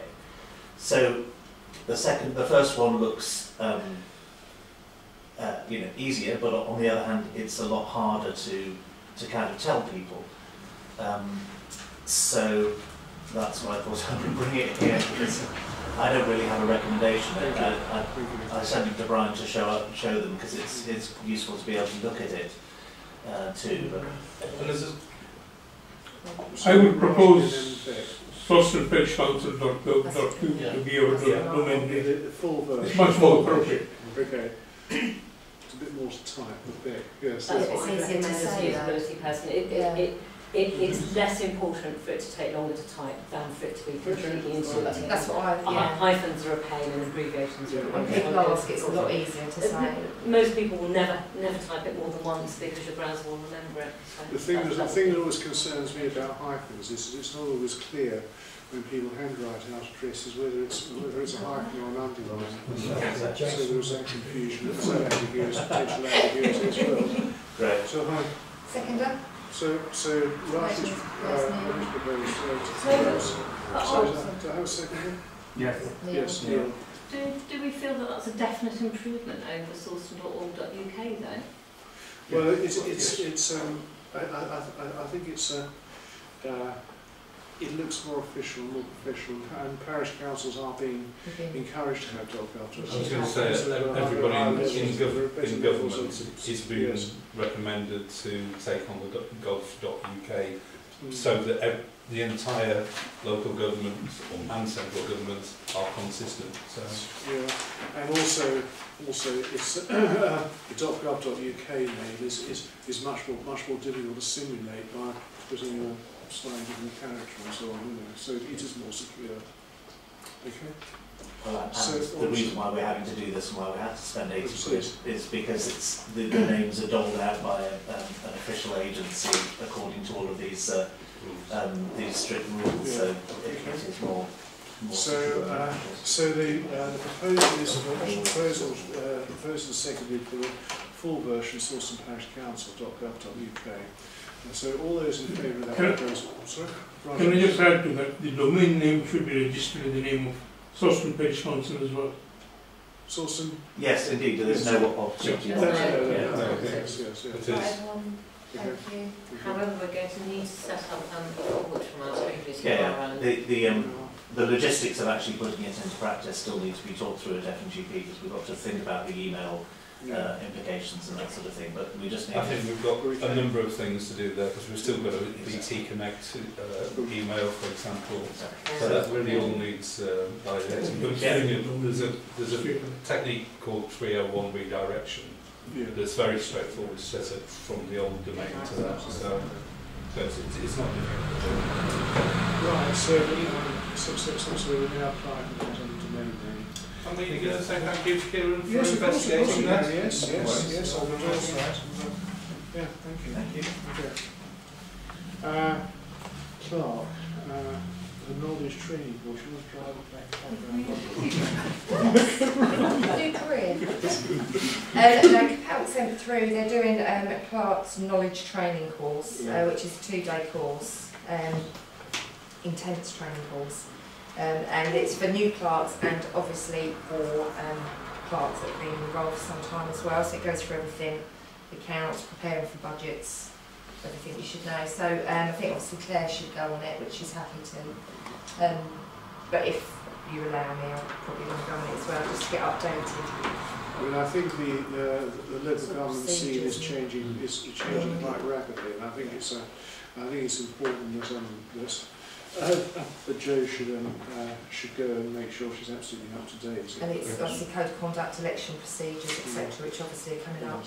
So the first one looks easier, but on the other hand, it's a lot harder to kind of tell people. So that's why I thought I would bring it here, because I don't really have a recommendation. I sent it to Brian to show them, because it's useful to be able to look at it too. I would propose Sawston Parish Council.gov.uk to be our domain name. The full version. It's much more appropriate. Okay. It's a bit more to type, but big. Yes. That's what I recommend as a usability person. it's less important for it to take longer to type than for it to be completely intuitive. That's what I, yeah. Hyphens are a pain and abbreviations are a When pain. people ask, it's a lot easier to say. Most people will never type it more than once because your browser will remember it. So The thing that always concerns me about hyphens is that it's not always clear when people handwrite out addresses whether it's a hyphen or an underline. So there was that confusion, there's that ambiguity, potential ambiguity as well. Great. So hi. Seconder? So Rush is proposed. So have a second? Yes. Yes. Neil. Do we feel that that's a definite improvement over sawston.org.uk though? Well, it's I think it's it looks more official, more professional, and parish councils are being encouraged to have .gov. I was going to say everybody in government is being recommended to take on the gov.uk so that the entire local government and central government are consistent. So yeah, and also it's the .gov.uk name is much more difficult to simulate by putting a slightly different character and so on, so it is more secure. Okay. Well, and So the reason why we're having to do this and why we have to spend 80 quid is because it's the names are doled out by an official agency according to all of these strict rules. So it is more. So the proposal is proposal seconded for the full version Sawston Parish Council.gov.uk. So all those in favour of that proposal. Sorry? Right. Can I just add to that, the domain name should be registered in the name of Sawston Parish Council as well. Sawston? Yes, indeed. There's no opportunity. Yes. Thank you. However, we're going to need to set up which from our previous the logistics of actually putting it into practice still need to be talked through at FNGP because we've got to think about the email implications and that sort of thing, but we just need I think we've got a number of things to do there because we've still got a BT Connect email, for example, so that really all needs validating. But there's a technique called 301 redirection that's very straightforward to set it from the old domain to that, so it's not difficult. Right, so we're now applying for that on the domain name. Are we going to say thank you to Kieran for investigating that? Yes, I'll endorse that. Yeah, thank you. Okay. Clark, the knowledge training course, you must drive it New career. Capel sent through, they're doing Clark's knowledge training course, which is a 2-day course, intense training course. And it's for new clerks and obviously for clerks that have been involved for some time as well. So it goes through everything, accounts, preparing for budgets, everything you should know. So I think obviously Claire should go on it, which she's happy to. But if you allow me, I'll probably want to go on it as well, just to get updated. I mean, I think the local government scene is changing quite rapidly, and I think it's important that Jo should go and make sure she's absolutely up to date. And it's obviously code of conduct, election procedures, etc., which obviously are coming up.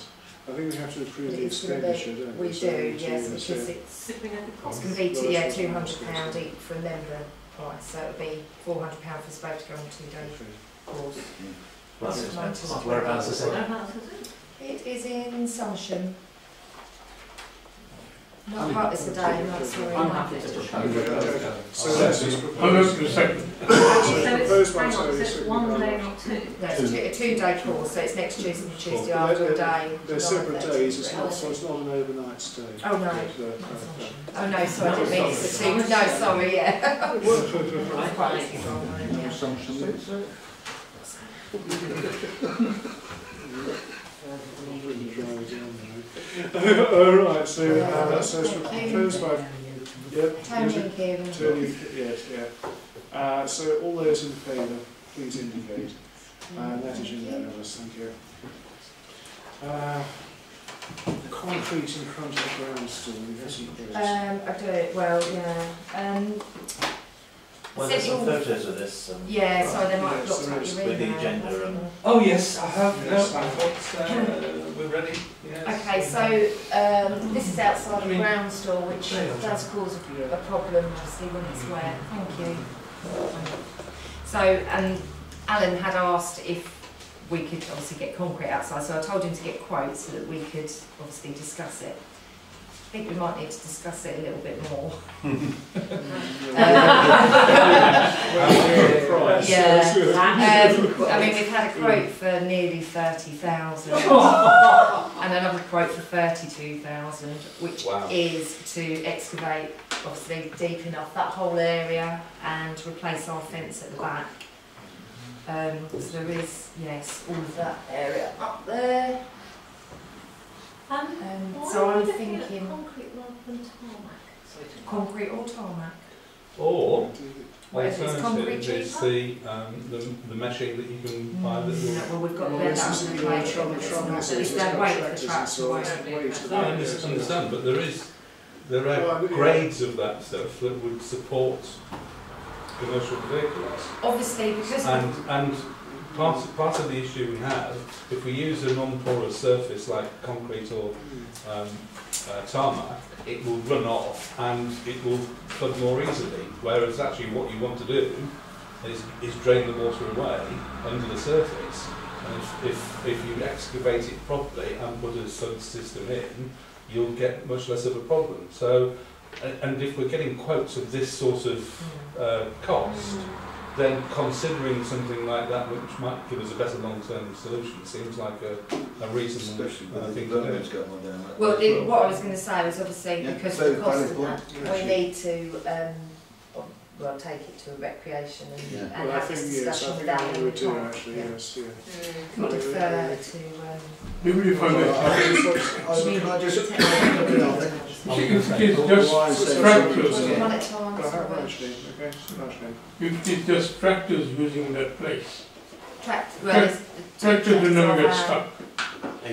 I think we have to approve the expenditure, don't we? We do, yes, because it's going to be £200 each for a member price, so it'll be £400 for us both to go on a 2-day course. Whereabouts is it? It is in Somersham. Not part of the day, not sorry. I'm happy to propose. So that's just I'm going to second. So it's one day, not two? No, it's a 2-day course, so it's next Tuesday and Tuesday after a day. They're separate days, so it's not an overnight stay. Oh no. Oh no, sorry, I didn't mean it's a 2. No, sorry, yeah. Alright, so it's proposed by Tony and Kieran. Tony, yes. So all those in favour, please indicate. And that is unanimous, thank you. Concrete in front of the ground still, we have some quotes. I do it well, yeah. Well, there's some photos of this. Yeah, so they might have blocked out your with the agenda. Oh yes, I have. No, I've got we're ready. Yes. Okay, so this is outside the ground store, which does cause a problem, obviously, when it's wet. Thank you. So, Alan had asked if we could obviously get concrete outside, so I told him to get quotes so that we could obviously discuss it. I think we might need to discuss it a little bit more. I mean, we've had a quote for nearly 30,000 and another quote for 32,000, which is to excavate, obviously, deep enough that whole area and replace our fence at the back. So there is, yes, all of that area up there. So I'm thinking concrete rather than tarmac. Concrete or tarmac. Or alternative is the meshing that you can buy that will... Well, we've got that in place. It's their weight for the tractor. I understand, but there are grades of that stuff that would support commercial vehicles. Obviously, because and part of the issue we have, if we use a non-porous surface like concrete or tarmac, it will run off and it will flood more easily. Whereas actually, what you want to do is drain the water away under the surface. And if you excavate it properly and put a sud system in, you'll get much less of a problem. So, and if we're getting quotes of this sort of cost, then considering something like that, which might give us a better long-term solution, seems like a reasonable thing to do. Well, what I was going to say was obviously because of the cost of that, we need to take it to a recreation and have this discussion with Alan and Tom. Actually, yes, yeah. Could defer to. Maybe if I may, if it's just tractors using that place. Tractors will never get stuck.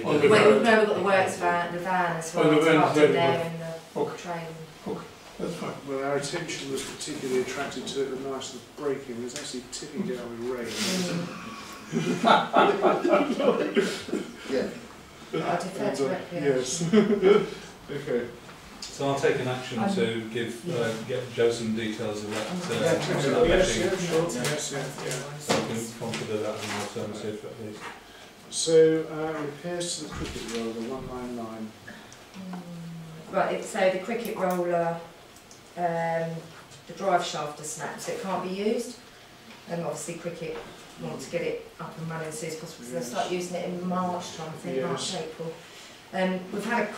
Well, we've got the works van, the van as well, it's up in there in the train. That's fine. Well, our attention was particularly attracted to it, the nice braking. It was actually tipping down with rain. I defer to recreation. Yes. Okay. So I'll take an action to get Joe some details of that. Yes, I can consider that as an alternative at least. So, repairs to the cricket roller, 199. Right, so the cricket roller, the drive shaft has snapped, so it can't be used. And obviously cricket want to get it up and running as soon as possible, because they'll start using it in March time, I think, March, April. We've had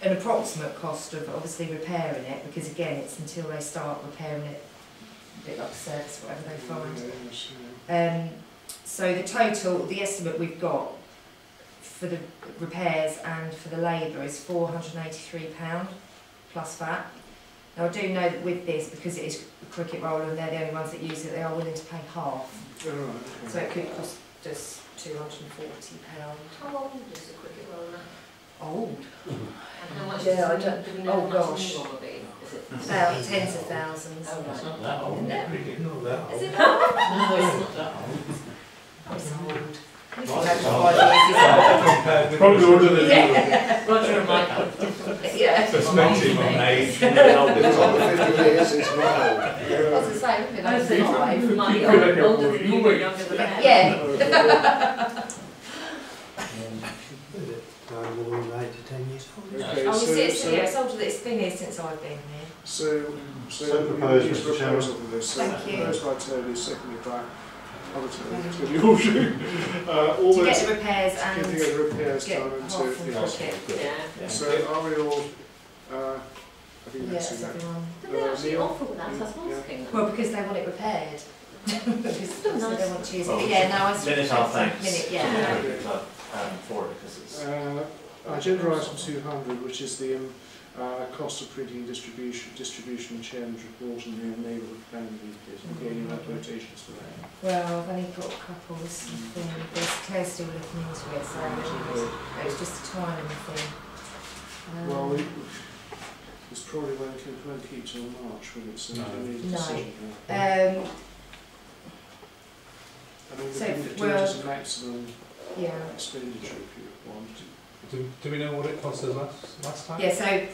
an approximate cost of obviously repairing it, because again, it's until they start repairing it, a bit like service, whatever they find. So the estimate we've got for the repairs and for the labour is £483 plus VAT. Now I do know that with this, because it is a cricket roller and they're the only ones that use it, they are willing to pay half. So it could cost us £240. How old is the cricket roller? Old? And how much do we know how gosh. much new one will be? Is it about tens of thousands. Oh, right. It's not that old. Not that old. Is it not? No, it's not that old. It's old. Probably older than you. Roger and Michael. Yeah. Perspective on age. It's on the 50 years, it's not old. I was the same, isn't it? I said five. Mine feel like you're older than you, moving. younger than me. Yeah. More than 8 to 10 years old. Okay, Oh, so, it's older. It's been here since I've been here. So proposed, use Mr. Chairman. proposal for this. Thank you. Proposed by Tony, seconded by other Tony. All To get the repairs and to get the repairs get done and half to from cricket. Yeah. So are we all? I think that's Yes, that. everyone. Did they actually Neil? offer with that? That's asking them. Well, because they want it repaired. Because Still they nice. want to use Well, it. Yeah, no, I was Minute our thanks. Minute, yeah. For it, because it's... Agenda item 200, which is the cost of printing and distribution and chairman's report and the neighbourhood plan leaflet. Again, you have quotations for that. Well, I've only got a couple. There's Claire still looking into it, so it's just a timing thing. Well, it's probably won't keep till March, will it? So No. we need a decision now. No. I mean, So, we can do it well- as a maximum Yeah. expenditure if you want. Do we know what it cost us last time? Yeah, so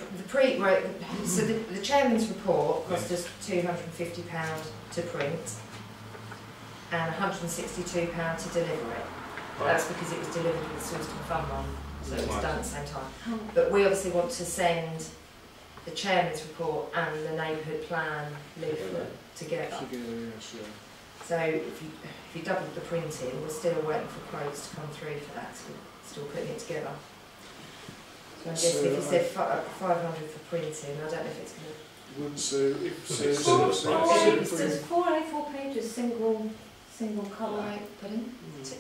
the chairman's report cost us £250 to print and £162 to deliver it. But that's because it was delivered with the Sawston Fund Run, so it was done at the same time. But we obviously want to send the chairman's report and the neighbourhood plan leaflet together. Yes, yeah. So if you double the printing, we're still waiting for quotes to come through for that, so we're still putting it together. So I guess if you said 500 for printing, I don't know if it's going to... It's 4 A4 pages, single colour. Right, pardon? It's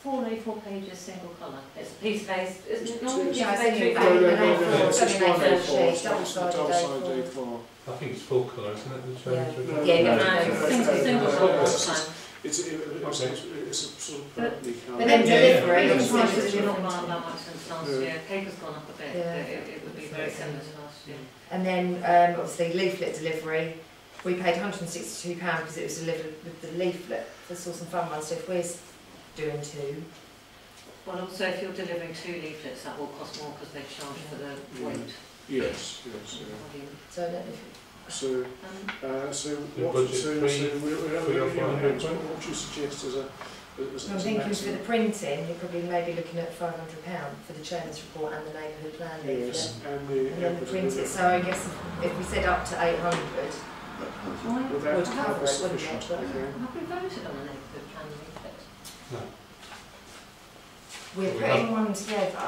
4 A4 pages, single colour. It's a piece of A4, isn't it? No, it's only an A4 sheet, double-sided A4. I think it's full colour, isn't it? The single colour. It's a sort of purpley colour. But then delivery, the prices have not gone up that much since last year. Paper's gone up a bit, but it would be very similar to last year. And then obviously leaflet delivery, we paid £162 because it was delivered with the leaflet for Sawston Fund Run. So if we're doing 2. Well, also if you're delivering 2 leaflets, that will cost more because they charge for the weight. Yes. So I don't know if what would you suggest as a... I'm thinking for the printing, you're probably maybe looking at £500 for the chairman's report and the neighbourhood plan leaflet. Yes, and then the printing. So I guess if we said up to 800, would cover it, wouldn't it? Have we voted on the neighbourhood plan leaflet? No. We're putting one together.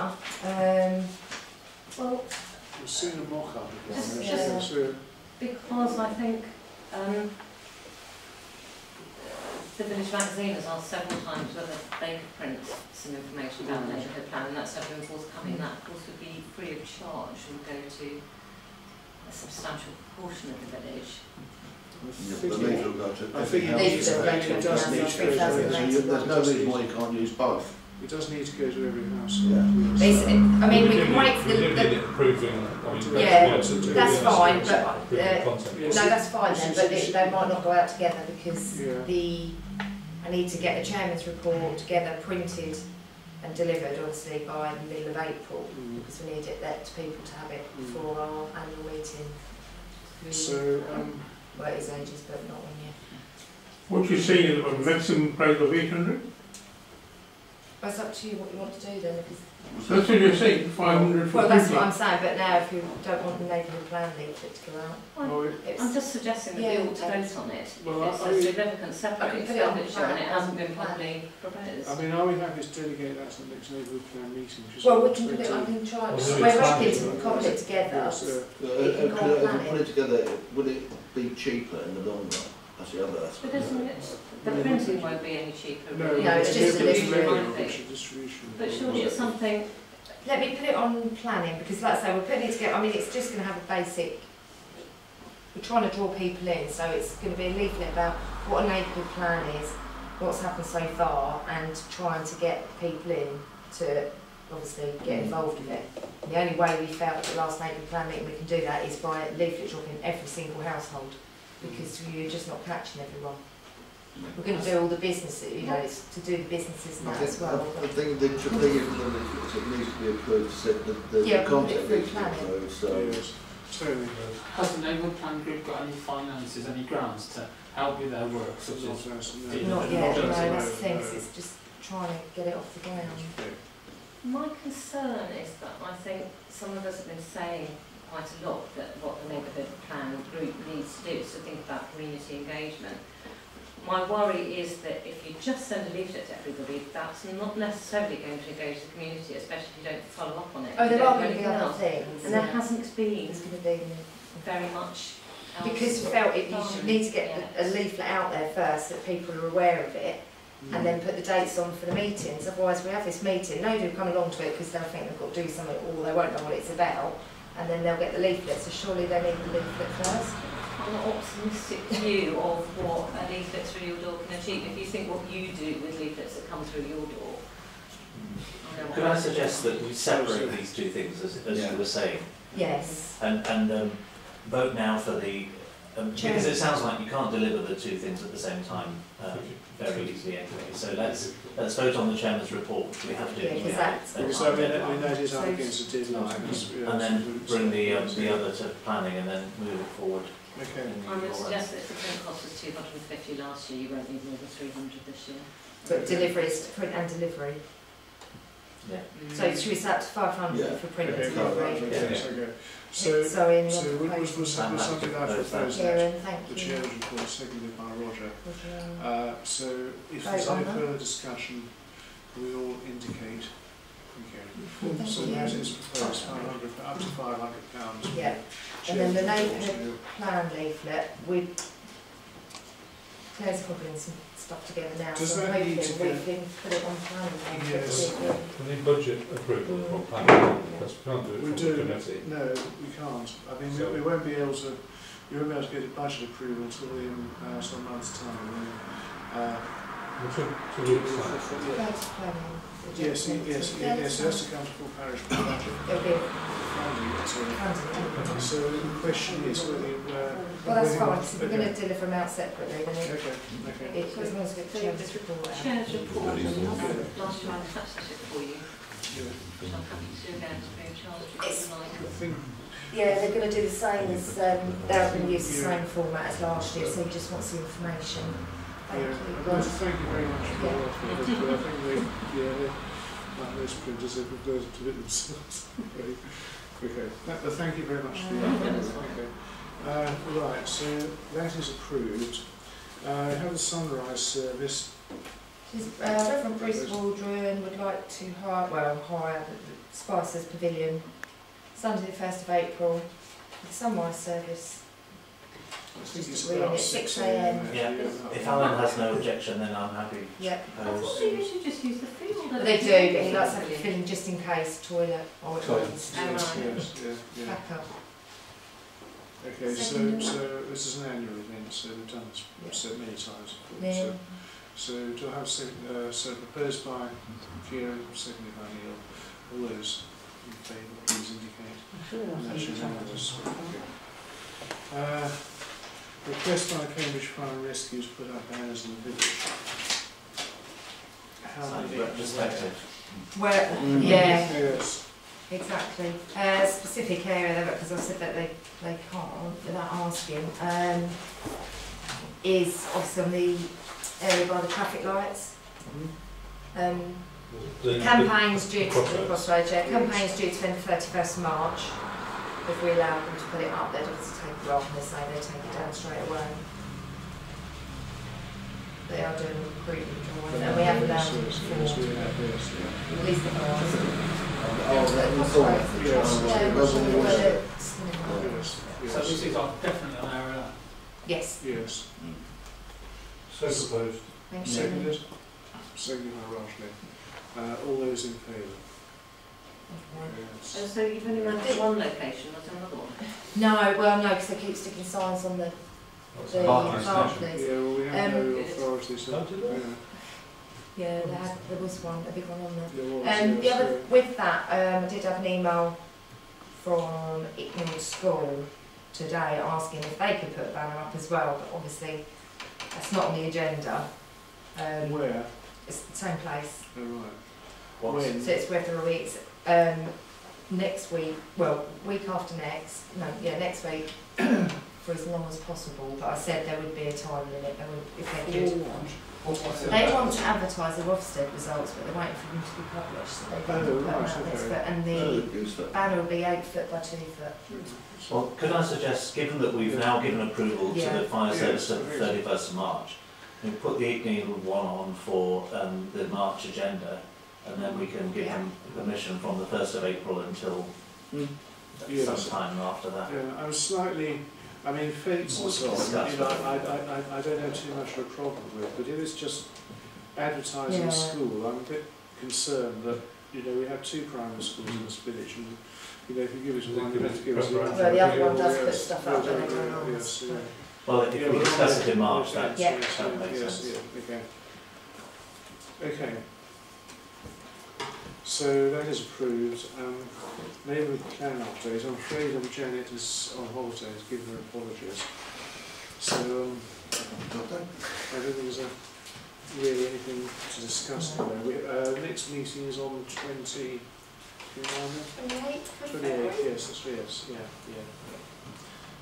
Well, we've seen a mock-up of just because I think the Village Magazine has asked several times whether they could print some information about the neighbourhood plan, and that's never been forthcoming. That, of course, would be free of charge and go to a substantial proportion of the village. I think it does need to go to there's no reason why you can't use both. It does need to go to every house. I mean, we can wait for that's fine, but no, that's fine then, but they might not go out together because I need to get the chairman's report together, printed and delivered, obviously, by the middle of April, because we need it there to people to have it for our annual meeting. Well, it is ages, but not one year. What you're saying is about maximum price of 800? Well, it's up to you what you want to do then. That's what you're saying, 500 for well, that's what I'm saying, but now if you don't want the neighbourhood plan leaflet to go out... I'm just suggesting that we ought to vote on it. Well, it's a significant separate expenditure and it hasn't been properly proposed. I mean, are we happy to delegate that to the next neighbourhood plan meeting? Well, we can put it, I can try, we're hoping to cobble it together. If you put it together, would it be cheaper in the long run? That's the other aspect. But isn't it, the printing won't be any cheaper. No, it's just delivery. But surely it's something... Let me put it on planning, because like I say, we're putting it together, I mean, it's just going to have a basic... We're trying to draw people in, so it's going to be a leaflet about what a neighbourhood plan is, what's happened so far, and trying to get people in to obviously get involved with it. And the only way we felt at the last neighbourhood plan meeting we can do that is by leaflet dropping every single household, because you're just not catching everyone. We're going to do all the businesses, you know, it's to do the businesses and that as well. I think the thing is it needs to be approved, so the content needs to be approved, so... Has the neighbourhood plan group got any finances, any grants to help with their work? Not yet, no, that's the thing, it's just trying to get it off the ground. My concern is that I think some of us have been saying quite a lot that what the neighbourhood plan group needs to do is to think about community engagement. My worry is that if you just send a leaflet to everybody, that's not necessarily going to engage the community, especially if you don't follow up on it. Oh, there are going to be other things. And there hasn't been very much else. Because we felt you need to get a leaflet out there first so that people are aware of it, and then put the dates on for the meetings. Otherwise we have this meeting, nobody will come along to it because they'll think they've got to do something or they won't know what it's about, and then they'll get the leaflet, so surely they need the leaflet first. An optimistic view of what a leaflet through your door can achieve. If you think what you do with leaflets that come through your door. Could I suggest that we separate these two things, as you were saying? Yes. And vote now for the Because it sounds like you can't deliver the two things at the same time very easily anyway. So let's vote on the chairman's report. We have to. Yeah, because that's Because I mean, that is up against the deadline. And then bring the other to planning and then move it forward. Okay. I would suggest that if the print cost was 250 last year, you won't need more than 300 this year. but delivery is print and delivery. Yeah. So should we set to 500 for print and delivery? Okay. So, Sorry, any so other was something I proposed Kieran, thank the you. chair's report, seconded by Roger. So if Vote there's on any that. further discussion, we all indicate. Okay. Thank So you. that is proposed 500, up to £500. Yeah. And then the Neighbourhood Plan leaflet, Claire's cobbling some stuff together now, Does so that hopefully need to we be- can put it on planning. Yes. We need budget approval from planning, because we can't do it We from do. the committee. No, we can't. I mean, So- we won't be able to. You won't be able to get a budget approval until in some months' time. Two weeks time. Yes, it has to come to full parish budget. It'll be Funding. So the question is whether you. well, that's fine, so we're going to deliver them out separately, then Okay. as long as we get the chairman's report out. Chair's report, last time I attached it for you, which I'm happy to do again, free of charge if you like. Yeah, they're going to do the same as, they're going to use the same format as last year, so he just wants the information. Thank you. Thank you very much for that. But I think those printers have prepared to do themselves. Okay. Thank you very much for that. Okay. Right, so that is approved. We have the sunrise service. Reverend Bruce Waldron would like to hire the Spicer's Pavilion Sunday the 1st of April, the sunrise service. I think Just it's really about at 6 a.m. Yeah. If Alan has no objection, then I'm happy Yeah. to I thought propose. they usually just use the field. But they do, but he likes to have a filling just in case, toilet or it Toilet. needs Yes. backup. Okay, so Second. this is an annual event, so we've done this so many times before. Neil. So do I have so proposed by Kieran, seconded by Neil. All those in favour, please indicate. And that's unanimous. Okay. Request by Cambridge Fire and Rescue to put up banners in the village. How Sounds many? retrospective. Where, yeah, Yes. exactly. Specific area, because I said that they can't without asking, is obviously on the area by the traffic lights. Campaign's due to crossroads, yeah. Campaign's due to end 31st March. If we allow them to put it up, they'd have to take it off, and they say they take it down straight away. They are doing a recruitment drawing, and we have allowed them before. At least the last. So this is definitely on our Yes. Yes. So proposed. Thank you. Seconded? Seconded by Rochley. All those in favour? Yes. So you've only managed one location, not another one? No, well, no, because they keep sticking signs on the Barclays Barclays. Yeah, well, we have no authority, so. Don't do that. Yeah, there was one, a big one on there. There was, The yes, other, with that, I did have an email from Icknield School today asking if they could put a banner up as well, but obviously that's not on the agenda. Where? It's the same place. Oh, right. What's- When? So it's whether weeks, next week, well, week after next, no, yeah, next week, for as long as possible, but I said there would be a time limit, if they could. They want to advertise the Ofsted results, but they're waiting for them to be published, so they can put them out next foot, and the banner will be 8 foot by 2 foot. Well, could I suggest, given that we've now given approval to Yeah. the fire service to the 31st of March, we put the Icknield one on for the March agenda, and then we can give them permission from the 1st of April until some time after that. Yeah, I was slightly, I mean, fates and so on, you know, I don't have too much of a problem with, but if it's just advertising school, I'm a bit concerned that, you know, we have 2 primary schools in this village, and, you know, if you give us one, you have to give us the other. Well, the other one does put stuff up that they don't Yes, yeah. Well, if we discuss it in March, that Yeah. makes sense. Yeah, okay. So that is approved. Neighbourhood Plan update. I'm afraid Janet is on holiday, to give her apologies. So I don't think there's really anything to discuss there. Next meeting is on 28th. 28th, yes, that's yes, yeah.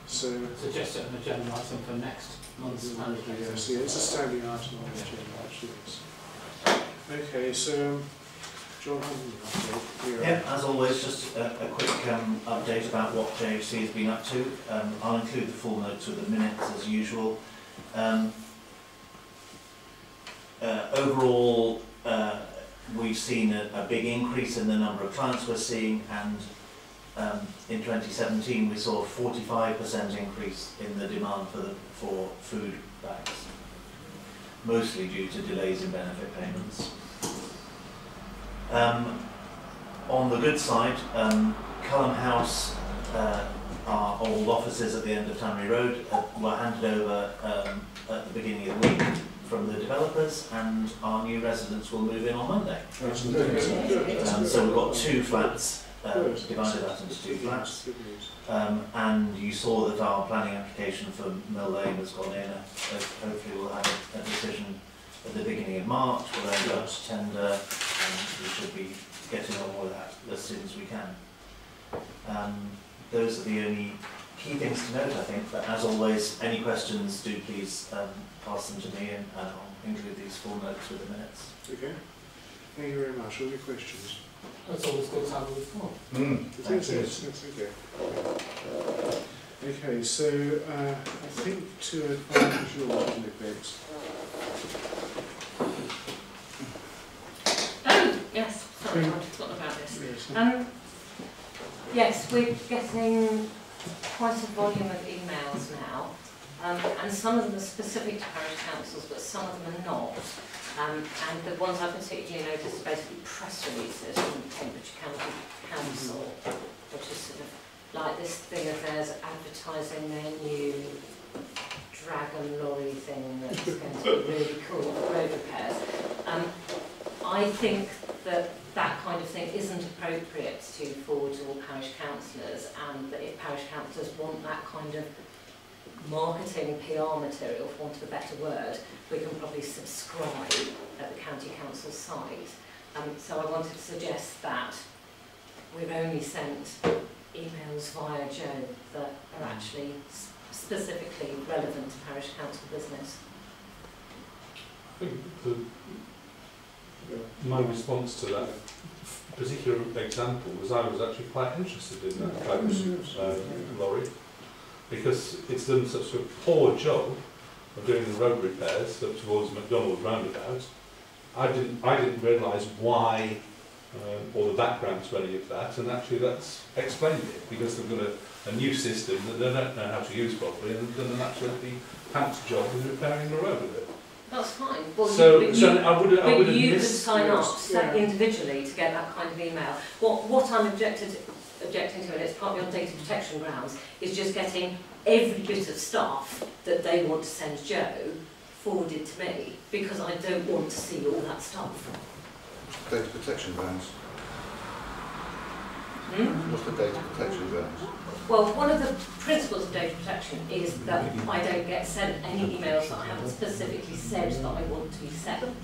So just an agenda item for next month's management. Yes, yeah, it's a standing item on the agenda, actually. Yes. Okay, so John, yeah, as always, just a quick update about what JHC has been up to. I'll include the full notes with the minutes as usual. Overall, we've seen a big increase in the number of clients we're seeing, and in 2017 we saw a 45% increase in the demand for food bags, mostly due to delays in benefit payments. On the good side, Culham House, our old offices at the end of Tannery Road, were handed over at the beginning of the week from the developers, and our new residents will move in on Monday. So we've got 2 flats, divided that into 2 flats, and you saw that our planning application for Mill Lane has gone in. Hopefully we'll have a decision at the beginning of March. We'll then go to tender, and we should be getting on with that as soon as we can. Those are the only key things to note, I think, but as always, any questions, do please pass them to me, and I'll include these full notes with the minutes. Okay. Thank you very much. Any questions? That's always good to have a report. Yes, okay. Okay, so I think to advise your effects. Oh, yes, sorry, I'd forgotten about this. Yes, we're getting quite a volume of emails now, and some of them are specific to parish councils, but some of them are not. And the ones I particularly noticed are basically press releases from Cambridge County Council, which is sort of like this thing of theirs advertising their new dragon lorry thing that's going to be really cool for road repairs. I think that that kind of thing isn't appropriate to forward to all parish councillors, and that if parish councillors want that kind of marketing PR material, for want of a better word, we can probably subscribe at the county council site. So I wanted to suggest that we've only sent emails via Joe that are actually specifically relevant to parish council business. I think my response to that particular example was I was actually quite interested in that closed lorry, because it's done such a poor job of doing the road repairs up towards McDonald's roundabout. I didn't realise why or the background to any of that, and actually that's explained it, because they've got a new system that they don't know how to use properly, and they've done an absolutely pants job of repairing the road with it. That's fine. Well, so you could sign up individually to get that kind of email. What I'm objecting to, and it's partly on data protection grounds, is just getting every bit of stuff that they want to send Joe forwarded to me, because I don't want to see all that stuff. Data protection grounds. Hmm? What's the data protection grounds? Well, one of the principles of data protection is that I don't get sent any emails that I haven't specifically said that I want to be sent.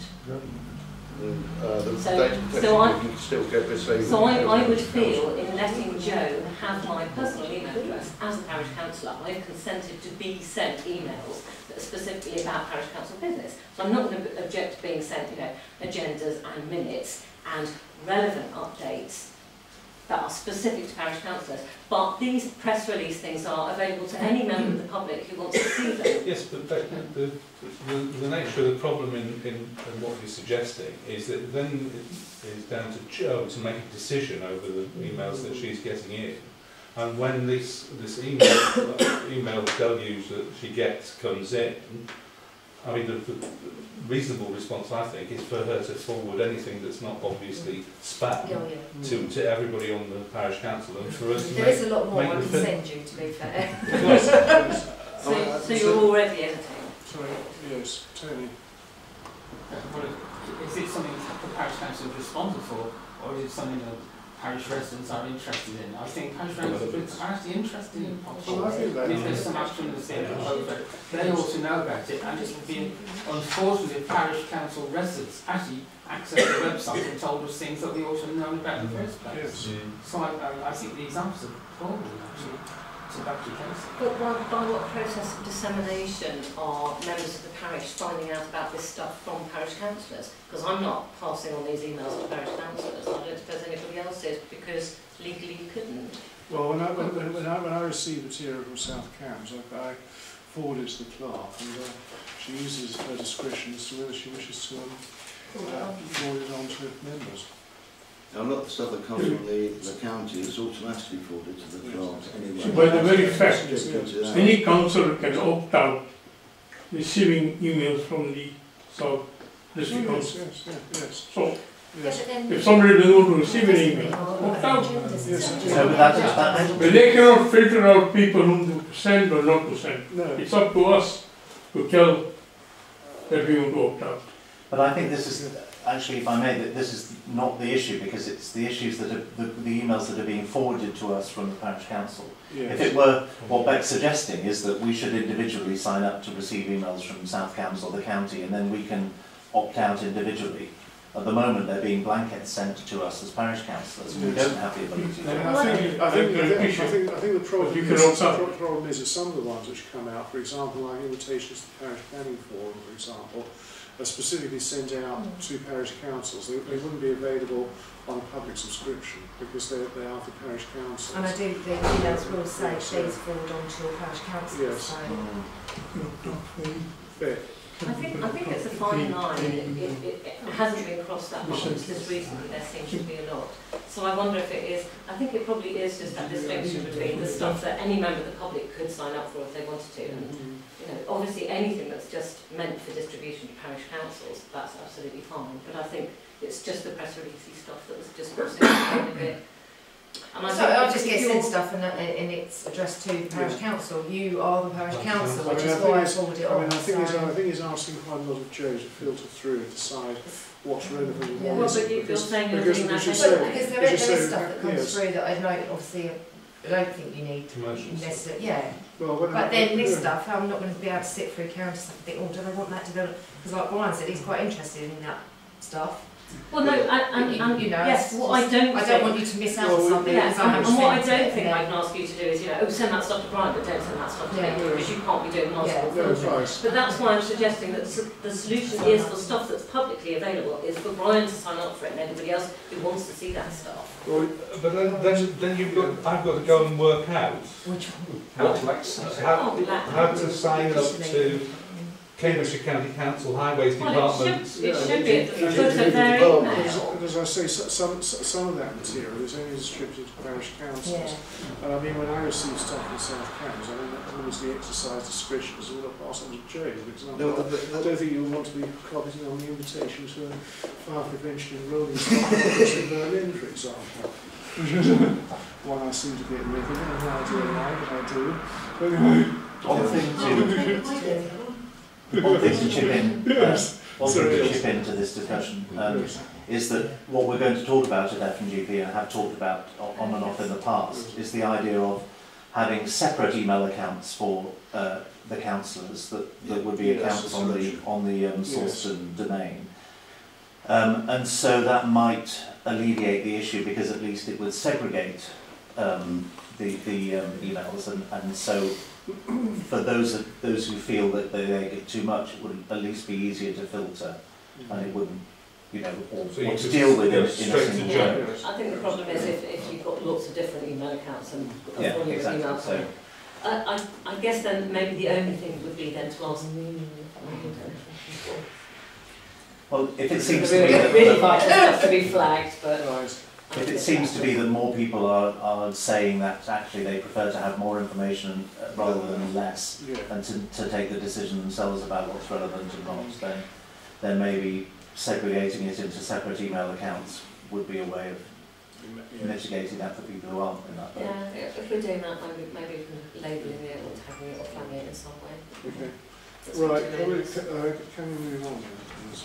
So I would feel, in letting Joe have my personal email address as a parish councillor, I've consented to be sent emails that are specifically about parish council business. So I'm not going to object to being sent, agendas and minutes and relevant updates that are specific to parish councillors. But these press release things are available to any member of the public who wants to see them. Yes, but the nature of the problem in what you're suggesting is that then it is down to Jo to make a decision over the emails that she's getting in. And when this email deluge that she gets comes in, I mean, the reasonable response, I think, is for her to forward anything that's not obviously spam to everybody on the parish council, and for us to there is a lot more I can send you, to be fair. So you're already editing? Sorry, yes, Tony. Is it something that the parish council is responsible for, or is it something that parish residents are interested in. I think parish residents are actually interested in Well, I think and if there's some action that's being proposed, they ought to know about it. And it would be unfortunate if parish council residents actually accessed the website and told us things that we ought to have known about in the first place. Yes. So I think the examples are horrible, actually, to back the case. But by what process of dissemination are members of the parish finding out about this stuff from parish councillors? Because I'm not passing on these emails to parish councillors. I don't suppose anybody else is, because legally you couldn't. Well, when I receive material from South Cambs, I forward it to the clerk, and she uses her discretion as to whether she wishes to forward it on to members. A lot of the stuff that comes from the county is automatically forwarded to the clerk anyway. By the very fact, any councillor can opt out receiving emails from the South District Council. Yes. So, if somebody doesn't want to receive an email, opt out. But they cannot filter out people whom to send or not to send. No. It's up to us to tell that we want to opt out. But I think this is, actually, if I may, that this is not the issue, because it's the issues that are, the emails that are being forwarded to us from the parish council. Yes. If it were, what Beck's suggesting is that we should individually sign up to receive emails from South Cambs or the county, and then we can opt out individually. At the moment, they're being blankets sent to us as parish councillors. We don't have the ability to. I think the problem is that some of the ones which come out, for example, like invitations to the parish planning forum, for example, are specifically sent out to parish councils. They wouldn't be available on a public subscription because they are for parish councils. And I do, the emails will say please forward on to your parish council. Yes. So. I think it's a fine line. It hasn't been crossed that much because recently there seems to be a lot. So I wonder if it is, I think it probably is just that distinction between the stuff that any member of the public could sign up for if they wanted to. And, you know, obviously anything that's just meant for distribution to parish councils, that's absolutely fine. But I think it's just the press releasey stuff that was just crossing a bit. And I just get sent stuff and it's addressed to the parish council. You are the parish council, which is why I forward it on. I think he's asking quite a lot of Joe to filter through and decide what's relevant and what Well, isn't. but you're saying you're doing that. Because there is stuff that comes through that I know, obviously, I don't think you need to necessarily, yeah. Well, but then this stuff, I'm not going to be able to sit through county stuff and think, oh, do I want that developed? Because like Brian said, he's quite interested in that stuff. Well, no, and you know, yes, what I don't want you to miss out on something. Yeah, and what I don't think I can ask you to do is, you know, oh, send that stuff to Brian, but don't send that stuff to me, because you can't be doing multiple filtering. But that's why I'm suggesting that the solution is for stuff that's publicly available, is for Brian to sign up for it and everybody else who wants to see that stuff. Well, but then I've got to go and work out how to sign up to Cambridgeshire County Council Highways Department. It should be at the foot of their email. But as I say, some of that material is only distributed to parish councils. And I mean, when I receive stuff from South Cambs, I mean, that obviously exercise discretion as well pass on to Joe, for example. I don't think you'll want to be commenting on the invitation to a fire prevention and rolling conference in Berlin, for example. One I seem to be admitting, I have no idea why, but I do. But anyway. One thing to chip into this discussion is that what we're going to talk about at F&GP and have talked about on and off in the past is the idea of having separate email accounts for the councillors that would be accounts on the Sawston domain. And so that might alleviate the issue because at least it would segregate the emails and so for those who feel that they get too much, it would at least be easier to filter, and it wouldn't, you know, or to deal with it in a single way. I think the problem is if you've got lots of different email accounts and exactly. email. So I guess then maybe the only thing would be then to ask. Well, if it seems to be that really vital stuff to be flagged, but. If it seems to be that more people are saying that actually they prefer to have more information rather than less, and to take the decision themselves about what's relevant and not, then maybe segregating it into separate email accounts would be a way of mitigating that for people who aren't in that boat. Yeah, if we're doing that, maybe we can labelling it or tagging it or flagging it in some way. Okay. Right, can we move on then, please?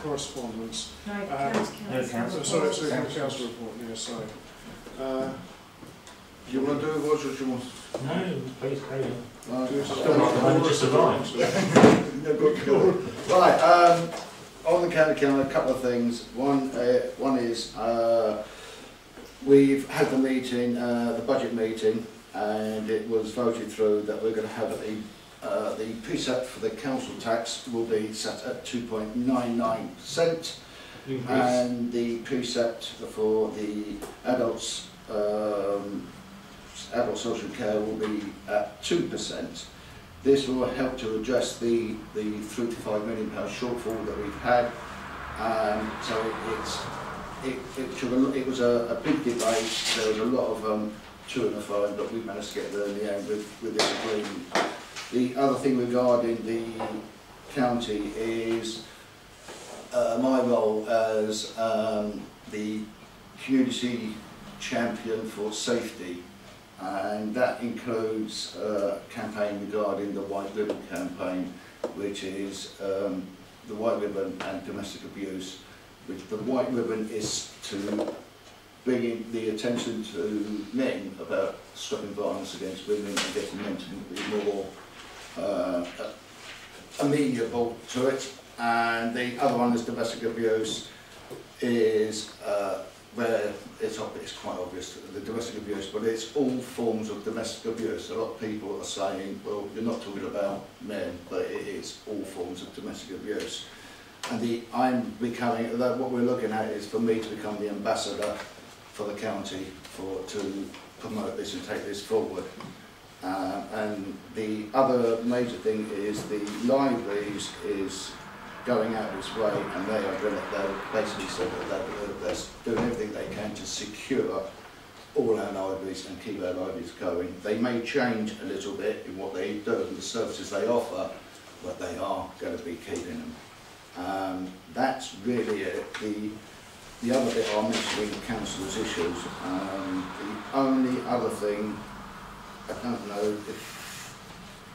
Correspondence. No, Sorry, council report. Yes, sorry. Do you want to do it, or do you want? No, please carry on. Right, on the county calendar, a couple of things. One is we've had the meeting, the budget meeting, and it was voted through that we're going to have the precept for the council tax will be set at 2.99%, and the precept for the adults adult social care will be at 2%. This will help to address the £3 to £5 million shortfall that we've had. So it was a big debate. There was a lot of to and fro, but we managed to get there in the end with this agreement. The other thing regarding the county is my role as the community champion for safety. And that includes a campaign regarding the White Ribbon campaign, which is the White Ribbon and domestic abuse. Which the White Ribbon is to bring in the attention to men about stopping violence against women and getting men to be more amenable to it. And the other one is domestic abuse, is where it's quite obvious, the domestic abuse, but it's all forms of domestic abuse. A lot of people are saying, well, you're not talking about men, but it is all forms of domestic abuse. And what we're looking at is for me to become the ambassador for the county to promote this and take this forward. And the other major thing is the libraries is going out this way, and they basically said that they're doing everything they can to secure all our libraries and keep our libraries going. They may change a little bit in what they do and the services they offer, but they are going to be keeping them. That's really it. The other bit I'll mention in the council's issues. The only other thing, I don't know if,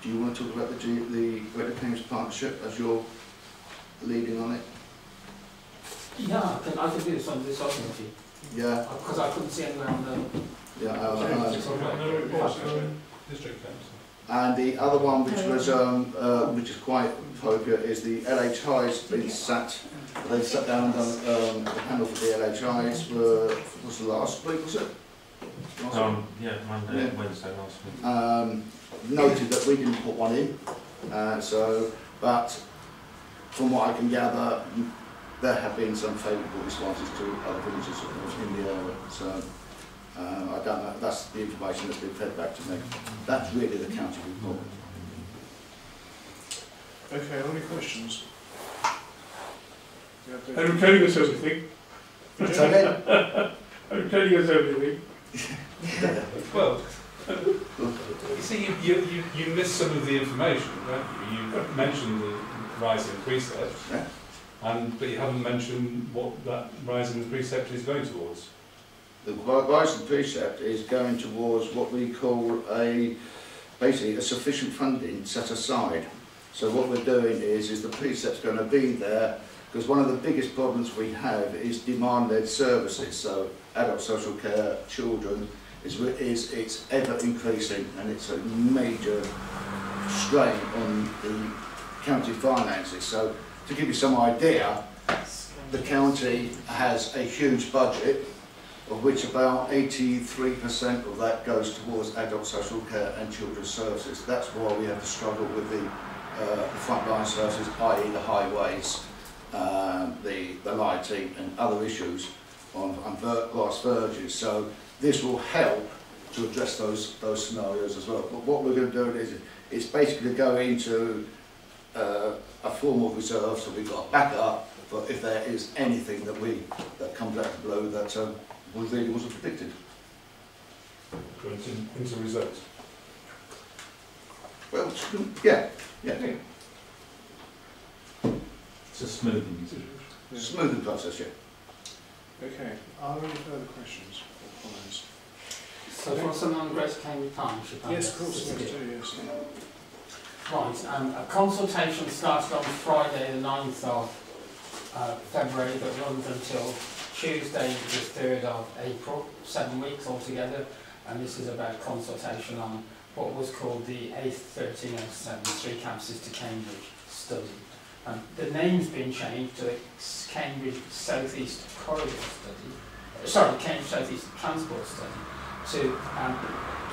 do you want to talk about the Greater Cambridge Partnership as you're leading on it? Yeah, I can do this on this committee. Yeah. Because I couldn't see anywhere on the... Yeah, District Council. and the other one, which is quite appropriate, is the LHI's been sat. They sat down and done the panel for the LHI's. Was the last week, was it? Yeah, Monday, Yeah. Wednesday last week. Noted that we didn't put one in, but from what I can gather, there have been some favourable responses to other villages in the area. So I don't know. That's the information that's been fed back to me. That's really the county report. Okay, any questions? I'm telling us everything. I'm telling us everything. Well, you see, you missed some of the information, don't you? You mentioned the rise in precepts, Yeah. but you haven't mentioned what that rise in the precept is going towards. The rise in precept is going towards what we call basically a sufficient funding set aside. So what we're doing is the precept's going to be there, because one of the biggest problems we have is demand-led services. So adult social care, children, it's ever increasing, and it's a major strain on the county finances. So to give you some idea, the county has a huge budget, of which about 83% of that goes towards adult social care and children's services. That's why we have to struggle with the frontline services, i.e. the highways, the lighting and other issues on glass verges. So this will help to address those scenarios as well. But what we're going to do is it's basically go into a form of reserve, so we've got a backup for if there is anything that comes out of the blue that really wasn't predicted. Go into reserves. Well, yeah. It's a smoothing decision. Yeah. Smoothing process, yeah. Okay, are there any further questions or comments? So for someone on the Greater Cambridge Partnership? Yes, of course, yes. Right, a consultation started on Friday the 9th of February that runs until Tuesday the 3rd of April, 7 weeks altogether, and this is about consultation on what was called the 1307 Three Campuses to Cambridge study. The name's been changed to the Cambridge South East Corridor Study, Cambridge South East Transport Study, to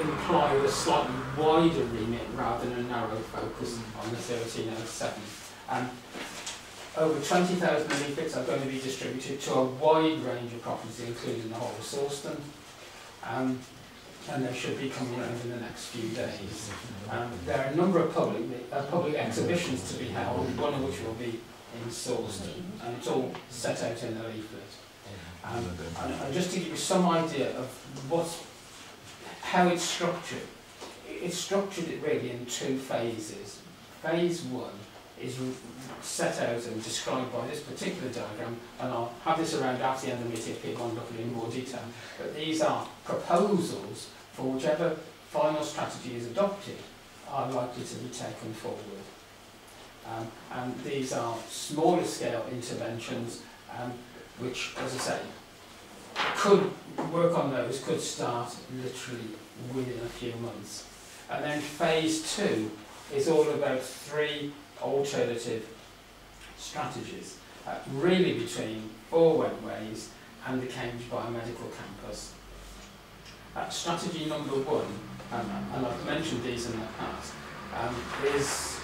imply a slightly wider remit rather than a narrow focus on the 1307. Over 20,000 leaflets are going to be distributed to a wide range of properties, including the whole of Sawston, and they should be coming around in the next few days. There are a number of public exhibitions to be held, one of which will be in Sawston, and it's all set out in the leaflet. And just to give you some idea of how it's structured it really in 2 phases. Phase 1 is set out and described by this particular diagram, and I'll have this around after the end of the meeting if people want to look at it in more detail. But these are proposals for whichever final strategy is adopted are likely to be taken forward. And these are smaller scale interventions which, as I say, work on those could start literally within a few months. And then phase 2 is all about 3 alternative strategies, really between 4 Wentways and the Cambridge Biomedical Campus. Strategy number 1, and I've mentioned these in the past, is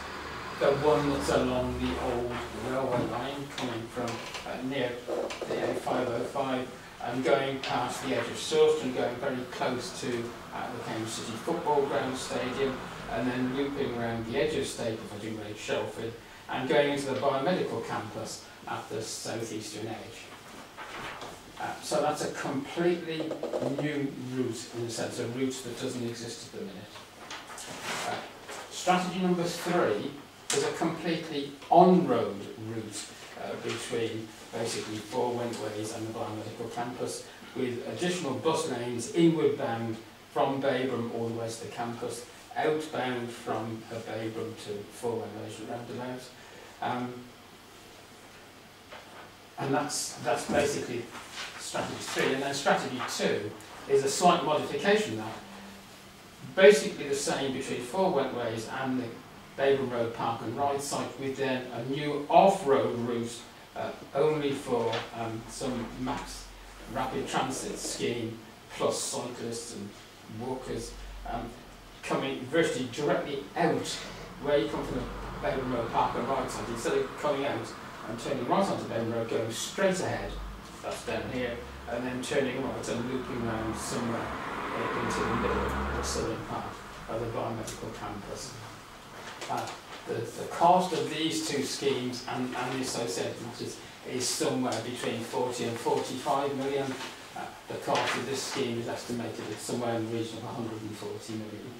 the one that's along the old railway line coming from near the A505 and going past the edge of Sawston, going very close to the Cambridge City Football Ground Stadium, and then looping around the edge of Stapleford in Great Shelford and going into the biomedical campus at the southeastern edge. So that's a completely new route, in a sense, a route that doesn't exist at the minute. Strategy number 3 is a completely on-road route between basically 4 Wentways and the biomedical campus, with additional bus lanes inward bound from Babram all the way to the campus, outbound from Babram to 4 Wentways roundabout. And that's basically strategy 3. And then strategy 2 is a slight modification of that. Basically the same between 4 Wentways and the Babram Road Park and Ride site, with then a new off-road route only for some mass rapid transit scheme, plus cyclists and walkers, coming virtually directly out where you come from the Babram Road Park and Ride site. Instead of coming out and turning right onto Babram Road, going straight ahead, that's down here, and then turning right and looping around somewhere into the middle of the southern part of the biomedical campus. The cost of these 2 schemes and the associated matters is somewhere between 40 and 45 million. The cost of this scheme is estimated at somewhere in the region of 140 million.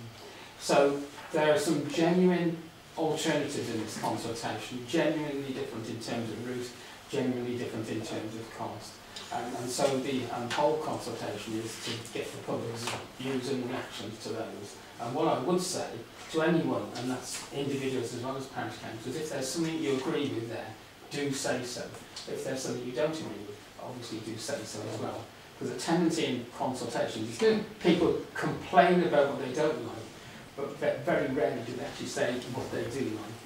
So there are some genuine alternatives in this consultation, genuinely different in terms of route, genuinely different in terms of cost. And so the whole consultation is to get the public's views and reactions to those. And what I would say to anyone, and that's individuals as well as parish councils, if there's something you agree with there, do say so. If there's something you don't agree with, obviously do say so as well. Because a tendency in consultations is people complain about what they don't like, but very rarely do they actually say what they do like.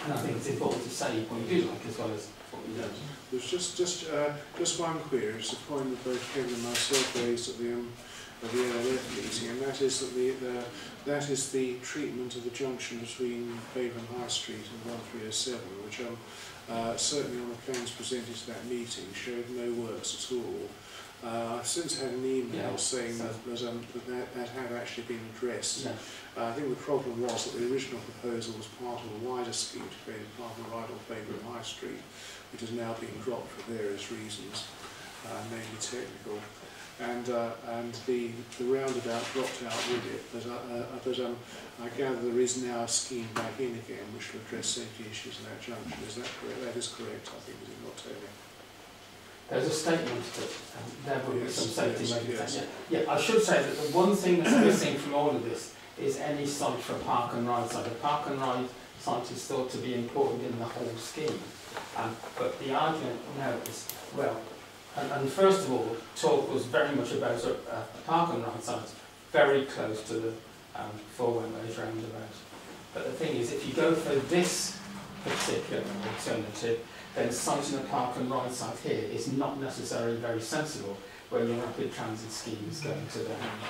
And I think it's important to say what you do like as well as what you don't. There's just one query, it's a point that both Kevin and myself raised at the LLF meeting, and that is that that is the treatment of the junction between Babram High Street and 1307, which certainly on the plans presented to that meeting showed no works at all. I've since had an email saying that had actually been addressed. Yeah. I think the problem was that the original proposal was part of a wider scheme to create a parking right off Babram High Street, which has now been dropped for various reasons, mainly technical. And the roundabout dropped out with it, but I gather there is now a scheme back in again which will address safety issues in that junction. Is that correct? That is correct, I think, is it not, Tony? There's a statement that there will be some safety measures. Yeah, I should say that the one thing that's missing from all of this is any site for a park and ride site. A park and ride site is thought to be important in the whole scheme. But the argument now is, well, and first of all, talk was very much about a park and ride site very close to the four-way roundabout. But the thing is, if you go for this particular alternative, then siting a park and ride site here is not necessarily very sensible when your rapid transit scheme is going to the hand.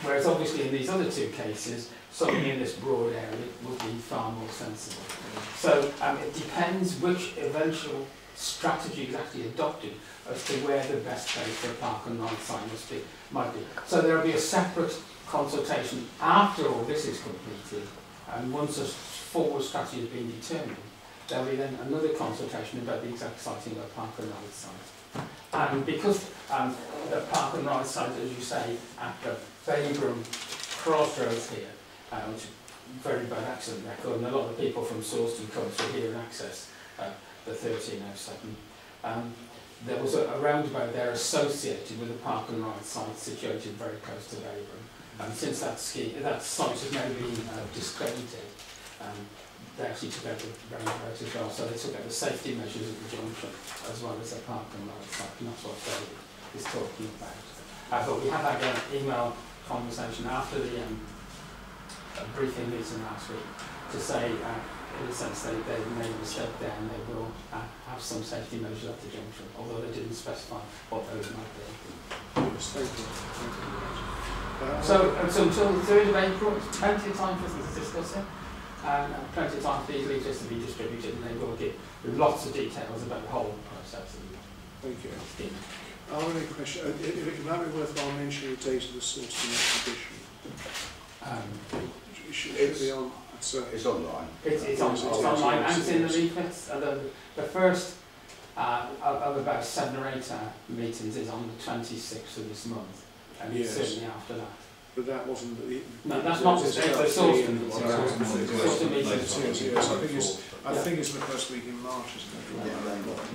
Whereas obviously in these other two cases, something in this broad area would be far more sensible. So it depends which eventual strategy is actually adopted as to where the best place for a park and ride site might be. So there will be a separate consultation after all this is completed, and once a forward strategy has been determined, there will be then another consultation about the exact siting of a park and ride site. And because the park and ride site, as you say, at the Babram crossroads here, which is a very bad accident record, and a lot of people from Sawston come through here and access the 1307. There was a roundabout there associated with a park and ride site situated very close to Babram. And since that site has now been discredited, they actually took out the roundabout as well. So they took out the safety measures at the junction as well as the park and ride site, and that's what David is talking about. But we had that email conversation after the briefing meeting last week to say, in a sense, they made a mistake there and they will have some safety measures at the junction, although they didn't specify what those might be. Yes, thank you. So until the 3rd of April, it's plenty of time for us to discuss it, and plenty of time for these leaflets to be distributed, and they will give lots of details about the whole process. Thank you. Are there any questions? It might be worthwhile mentioning the date of the Sawston exhibition. Should be on. It's online. It's online, and it's in the leaflets. The first of about 7 or 8 meetings is on the 26th of this month, and yes. Certainly after that. But that wasn't the... No, that's not the Sawston meeting. Yes, I think it's the first week in March, isn't it?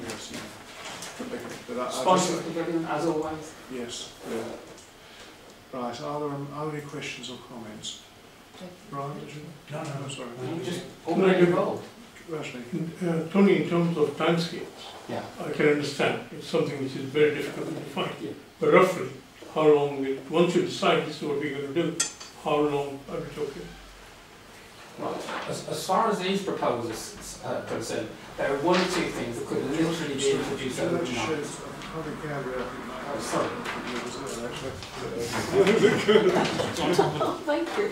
Yes, yeah. Sponsors together, as always. Yes. Yeah. Right, are there any questions or comments? Brian, did you? No, sorry. Just already involved. Tony, in terms of timescales, yeah. I can understand it's something which is very difficult to define. Yeah. But roughly, how long once you decide this is what we're going to do, how long are we talking? Right. As far as these proposals are concerned, there are 1 or 2 things that could literally be introduced overnight. Oh, sorry. Thank you.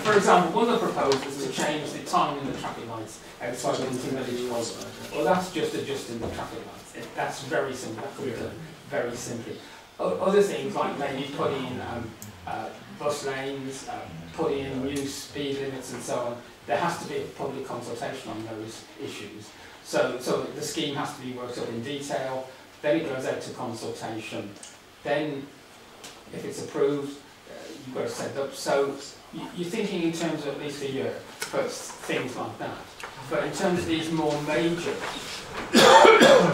For example, one of the proposals is to change the timing of the traffic lights outside Linton Village was. Well, that's just adjusting the traffic lights. That's very simple. That could be done very simply. Other things like maybe putting in bus lanes, putting in new speed limits and so on. There has to be a public consultation on those issues. So the scheme has to be worked up in detail. Then it goes out to consultation. Then, if it's approved, you've got to set it up. So you're thinking in terms of at least a year for things like that. But in terms of these more major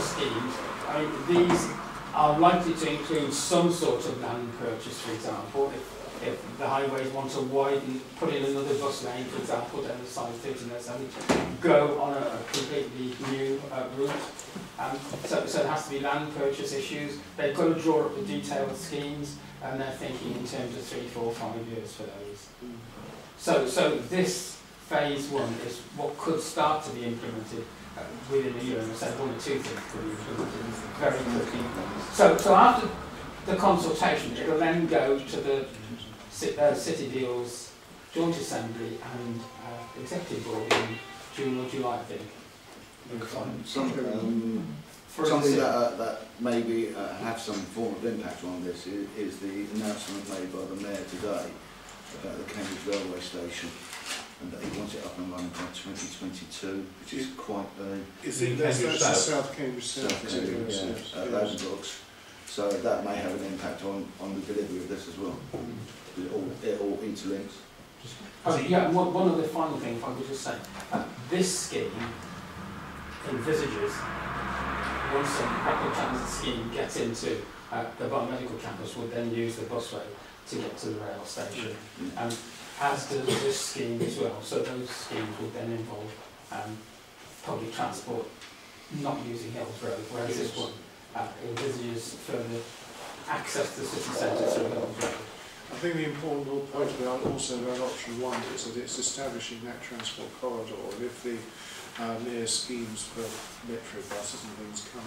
schemes, I mean, these are likely to include some sort of land purchase, for example. If the highways want to widen, put in another bus lane, for example, down the side of 1307, go on a completely new route. So there has to be land purchase issues. They've got to draw up the detailed schemes, and they're thinking in terms of 3, 4, 5 years for those. So this phase 1 is what could start to be implemented within a year, and I said 1 or 2 things could be implemented very quickly. So after the consultation, it will then go to the City Deals Joint Assembly and Executive Board in June or July, I think. Something that maybe have some form of impact on this is the announcement made by the Mayor today about the Cambridge Railway Station, and that he wants it up and running by 2022, which is quite early. Is it that's South Cambridge South? Those blocks. So that may have an impact on the delivery of this as well. It all interlinks. Yeah, one other final thing, if I could just say, this scheme envisages, once the rapid transit scheme gets into the biomedical campus, would then use the busway to get to the rail station, as does this scheme as well. So those schemes would then involve public transport not using Hills Road, whereas this one envisages further access to the city centre through Hills Road. I think the important point about also about option 1 is that it's establishing that transport corridor, and if the near schemes for metro buses and things come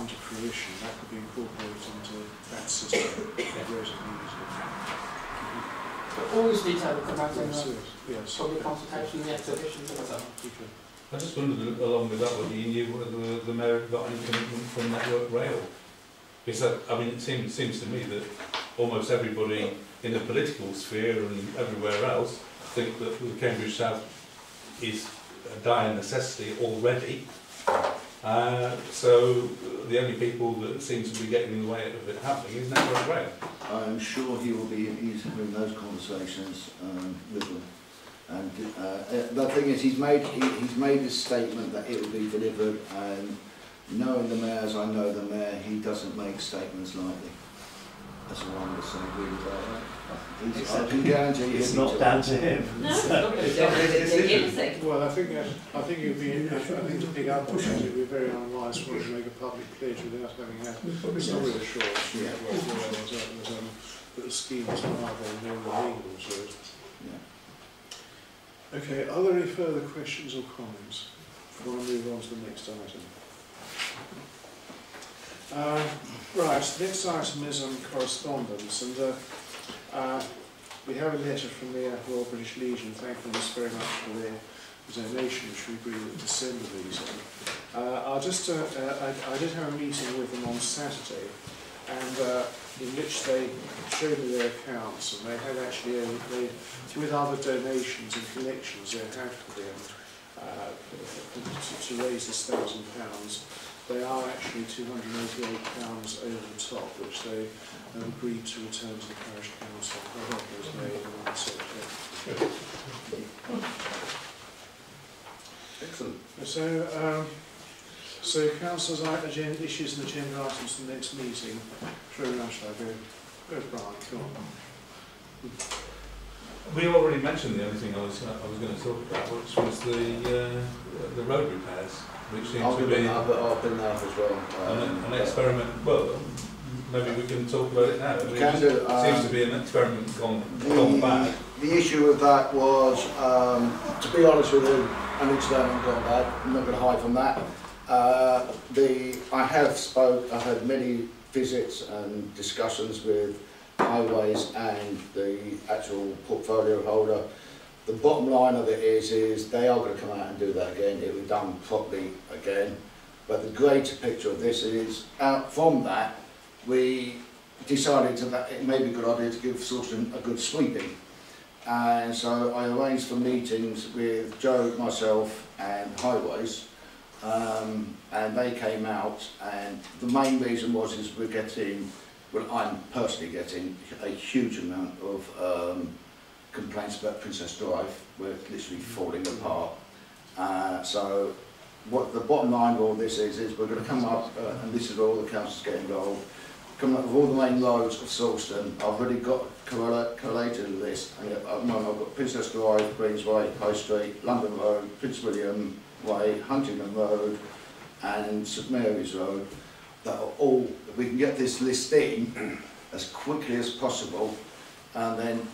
to fruition, that could be incorporated into that system. But all this detail will come out in the yes. public consultation, the exhibitions and so on. I just wondered, along with that, whether you knew whether the mayor got any commitment from Network Rail. Because I mean, it seems to me that almost everybody in the political sphere and everywhere else think that the Cambridge South is a dire necessity already. So the only people that seem to be getting in the way of it happening is Network Rail. I'm sure he's having those conversations with them. And the thing is, he's made this statement that it will be delivered, and knowing the mayor as I know the mayor, he doesn't make statements lightly. That's all I'm going to say really about that. I can guarantee it's not down to him. No, well, I think you'd be, I think to pick up on that, it would be very unwise for him to make a public pledge without having had some reassurance that the scheme is viable and no illegal to it. Yeah. Okay, are there any further questions or comments before I move on to the next item? Right, the next item is on correspondence, and we have a letter from the Royal British Legion thanking us very much for their donation, which we agreed at December meeting. I did have a meeting with them on Saturday, and in which they showed me their accounts, and they had actually, with other donations and collections they had for them to raise this £1,000. They are actually £288 over the top, which they have agreed to return to the parish council. I hope it was made and accepted. Excellent. So councillors' issues and agenda items for the next meeting. Very much I go. Go Brian, come on. We already mentioned the only thing I was going to talk about, which was the road repairs, which seems to be I've been there as well. an experiment. Well, maybe we can talk about it now. It seems to be an experiment gone bad. The issue with that was, to be honest with you, an experiment gone bad. I'm not going to hide from that. I've had many visits and discussions with highways and the actual portfolio holder. The bottom line of it is they are going to come out and do that again. It will be done properly again. But the greater picture of this is, out from that, we decided that it may be a good idea to give Sawston a good sweeping. And so I arranged for meetings with Joe, myself and highways, and they came out, and the main reason was we're getting, well, I'm personally getting a huge amount of complaints about Princess Drive. We're literally falling apart. So what the bottom line of all this is we're going to come up, and this is where all the councils get involved, coming up with all the main roads of Sawston. I've already got collated a list. And at the moment I've got Princess Drive, Queensway, High Street, London Road, Prince William Way, Huntingdon Road and St Mary's Road. That are all, we can get this list in as quickly as possible, and then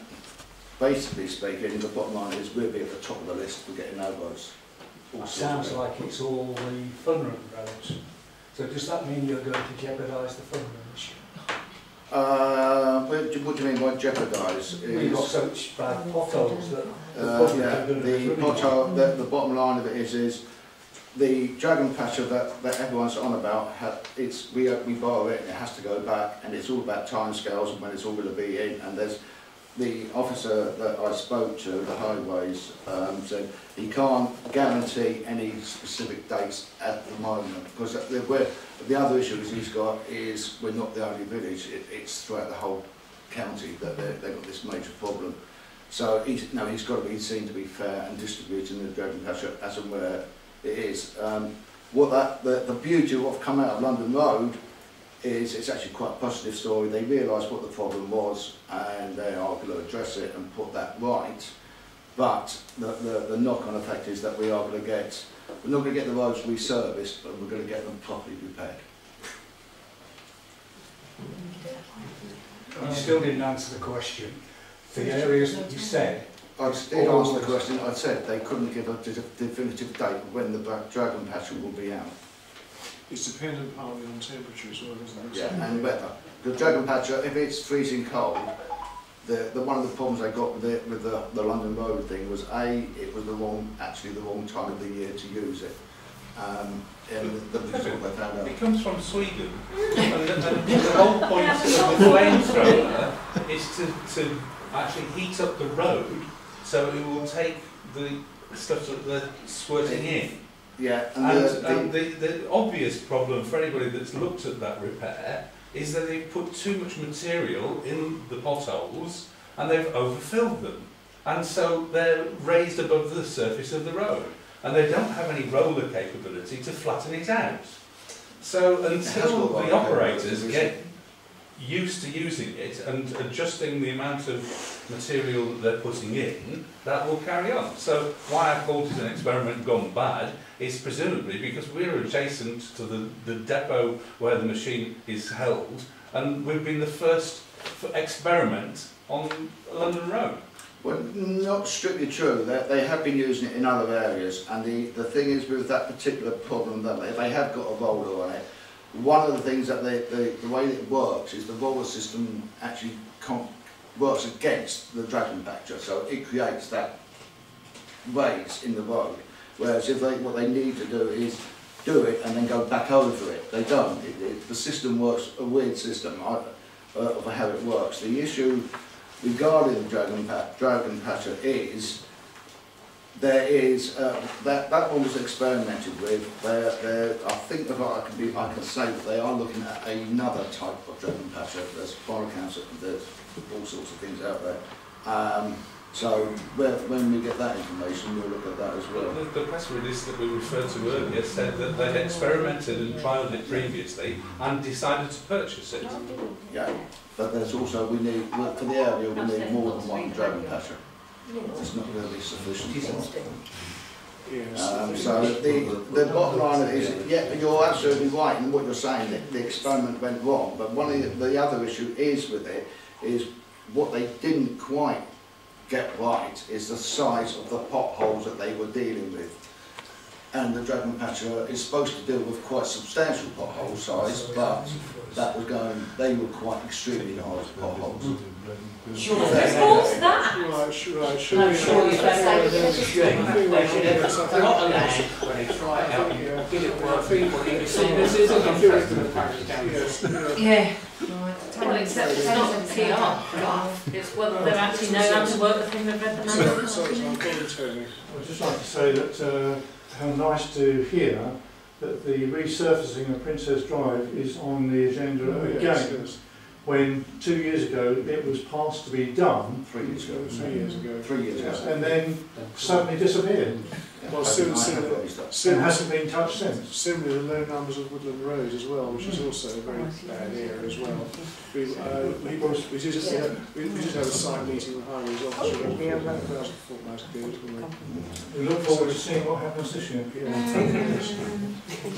basically speaking, the bottom line is we'll be at the top of the list for getting our roads. It sounds like it's all the fun run roads. So does that mean you're going to jeopardise the fun run issue? What do you mean by jeopardise? We've got such bad potholes that the bottom line of it is the dragon patcher that everyone's on about, we borrow it and it has to go back, and it's all about timescales and when it's all going to be in. And there's the officer that I spoke to, the highways, said he can't guarantee any specific dates at the moment, because the other issue he's got is we're not the only village, it's throughout the whole county that they've got this major problem. So he's got to be seen to be fair and distributing the dragon patcher as and where it is. The beauty of coming out of London Road is it's actually quite a positive story. They realised what the problem was and they are going to address it and put that right. But the knock-on effect is that we're not going to get the roads resurfaced, but we're going to get them properly repaired. You still didn't answer the question. The areas that you said. I did answer the question. I said they couldn't give a definitive date of when the dragon patch will be out. It's dependent partly on temperature as well, isn't it? Yeah, and weather. The dragon patch, if it's freezing cold, one of the problems I got with it, with the London Road thing was it was the wrong time of the year to use it. And the result I found out. It comes from Sweden, and the whole point of the flamethrower is to actually heat up the road so it will take the stuff that they're squirting in. Yeah, and the obvious problem for anybody that's looked at that repair is that they've put too much material in the potholes and they've overfilled them, and so they're raised above the surface of the road, and they don't have any roller capability to flatten it out. So until the operators get used to using it and adjusting the amount of material that they're putting in, that will carry on. So why I called it an experiment gone bad is presumably because we're adjacent to the depot where the machine is held, and we've been the first experiment on London Road. Well, not strictly true. They have been using it in other areas, and the thing is with that particular problem that they have got a roller on it. One of the things that the way that it works is the roller system actually works against the dragon patcher, so it creates that raise in the road. Whereas what they need to do is do it and then go back over it. They don't. The system works a weird system of how it works. The issue regarding the dragon patcher is there is that one was experimented with. I think that I can say that they are looking at another type of dragon patcher. There's foreign accounts, there's all sorts of things out there. So when we get that information, we'll look at that as well. The press release that we referred to earlier said that they'd experimented and trialled it previously and decided to purchase it. Yeah, but there's also, for the area, we need more than one dragon patcher. It's not going to be sufficient. So the bottom line of it is, yeah, you're absolutely right in what you're saying, that the experiment went wrong, but one of the other issue is with it, is what they didn't quite get right is the size of the potholes that they were dealing with. And the dragon patcher is supposed to deal with quite substantial pothole size, but they were quite extremely large potholes. Sure. What's that? Right, They should not allow when they try it out, get it working. This is a conflict in the parish council. Yeah. Well, except it's not PR, it's whether they actually know how to work the thing they've read the manual. I'd just like to say that how nice to hear that the resurfacing of Princess Drive is on the agenda again. When 2 years ago it was passed to be done. 3 years ago. 3 years ago. 3 years ago. And then suddenly disappeared. Well, and hasn't been touched since. Similarly, the low numbers of Woodland Road as well, which is also a very bad area as well. We did have a site meeting with Highways Officer. That was good. We look forward to seeing what happens this year.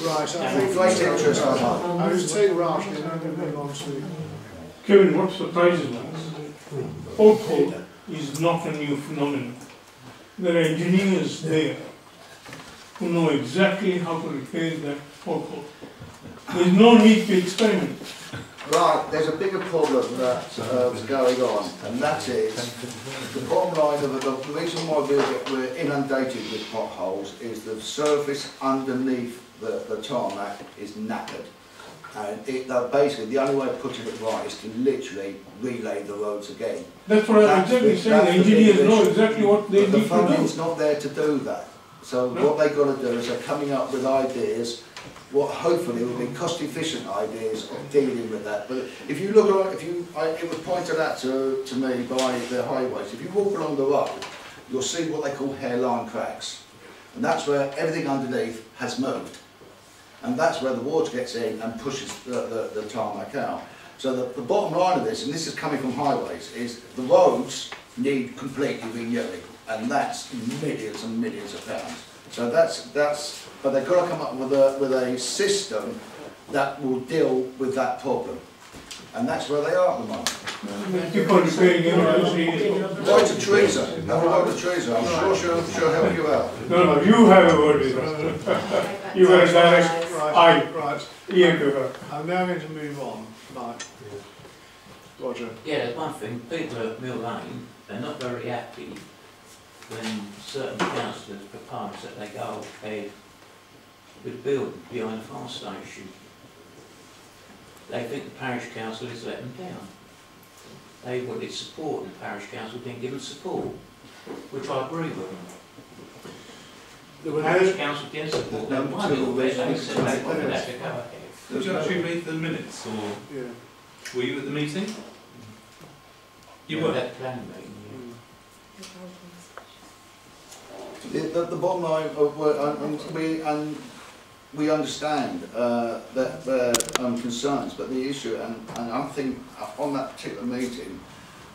Right, I think great interest. I was take Raj and then we'll move on to. Kevin, what surprises us, pothole is not a new phenomenon. There are engineers there who know exactly how to repair that pothole. There is no need to experiment. Right, there's a bigger problem that's going on, and that is the bottom line of the reason why we're inundated with potholes is the surface underneath the tarmac is knackered. And basically the only way of putting it right is to literally relay the roads again. That's what I'm exactly saying. The engineers know exactly what they need to do. The funding's not there to do that. So what they've got to do is they're coming up with ideas, what hopefully will be cost-efficient ideas of dealing with that. But if you look at, it was pointed out to me by the highways. If you walk along the road, you'll see what they call hairline cracks, and that's where everything underneath has moved. And that's where the water gets in and pushes the tarmac out. So the bottom line of this, and this is coming from highways, is the roads need completely renewing. and that's millions and millions of pounds. So but they've got to come up with a system that will deal with that problem, and that's where they are at the moment. Thank you for saying it. Go to Teresa, have a word with Teresa, I'm sure she'll help you out. No, you have a word with her. You were a direct Right. ear to her. I'm now going to move on. Right. Roger. Yeah, there's one thing, people at Mill Lane, they're not very happy when certain councillors propose that they go ahead with a building behind the fire station. They think the parish council has let them down. They wanted support and the parish council didn't give them support, which I agree with them. The parish council didn't support them one little bit, they said they wouldn't have to go ahead. Did you actually read the minutes, or were you at the meeting? You were. That planning meeting, The bottom line, we understand their concerns, but the issue, and I think on that particular meeting,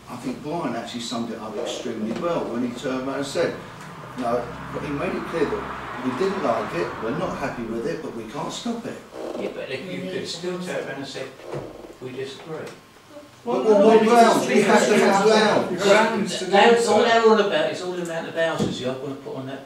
I think Brian actually summed it up extremely well when he turned around and said, no, but he made it clear that we didn't like it, we're not happy with it, but we can't stop it. Yeah, but if you could still turn around and say, we disagree. But what grounds? We have to have grounds. All they're all about is all the amount of houses you're going to put on that.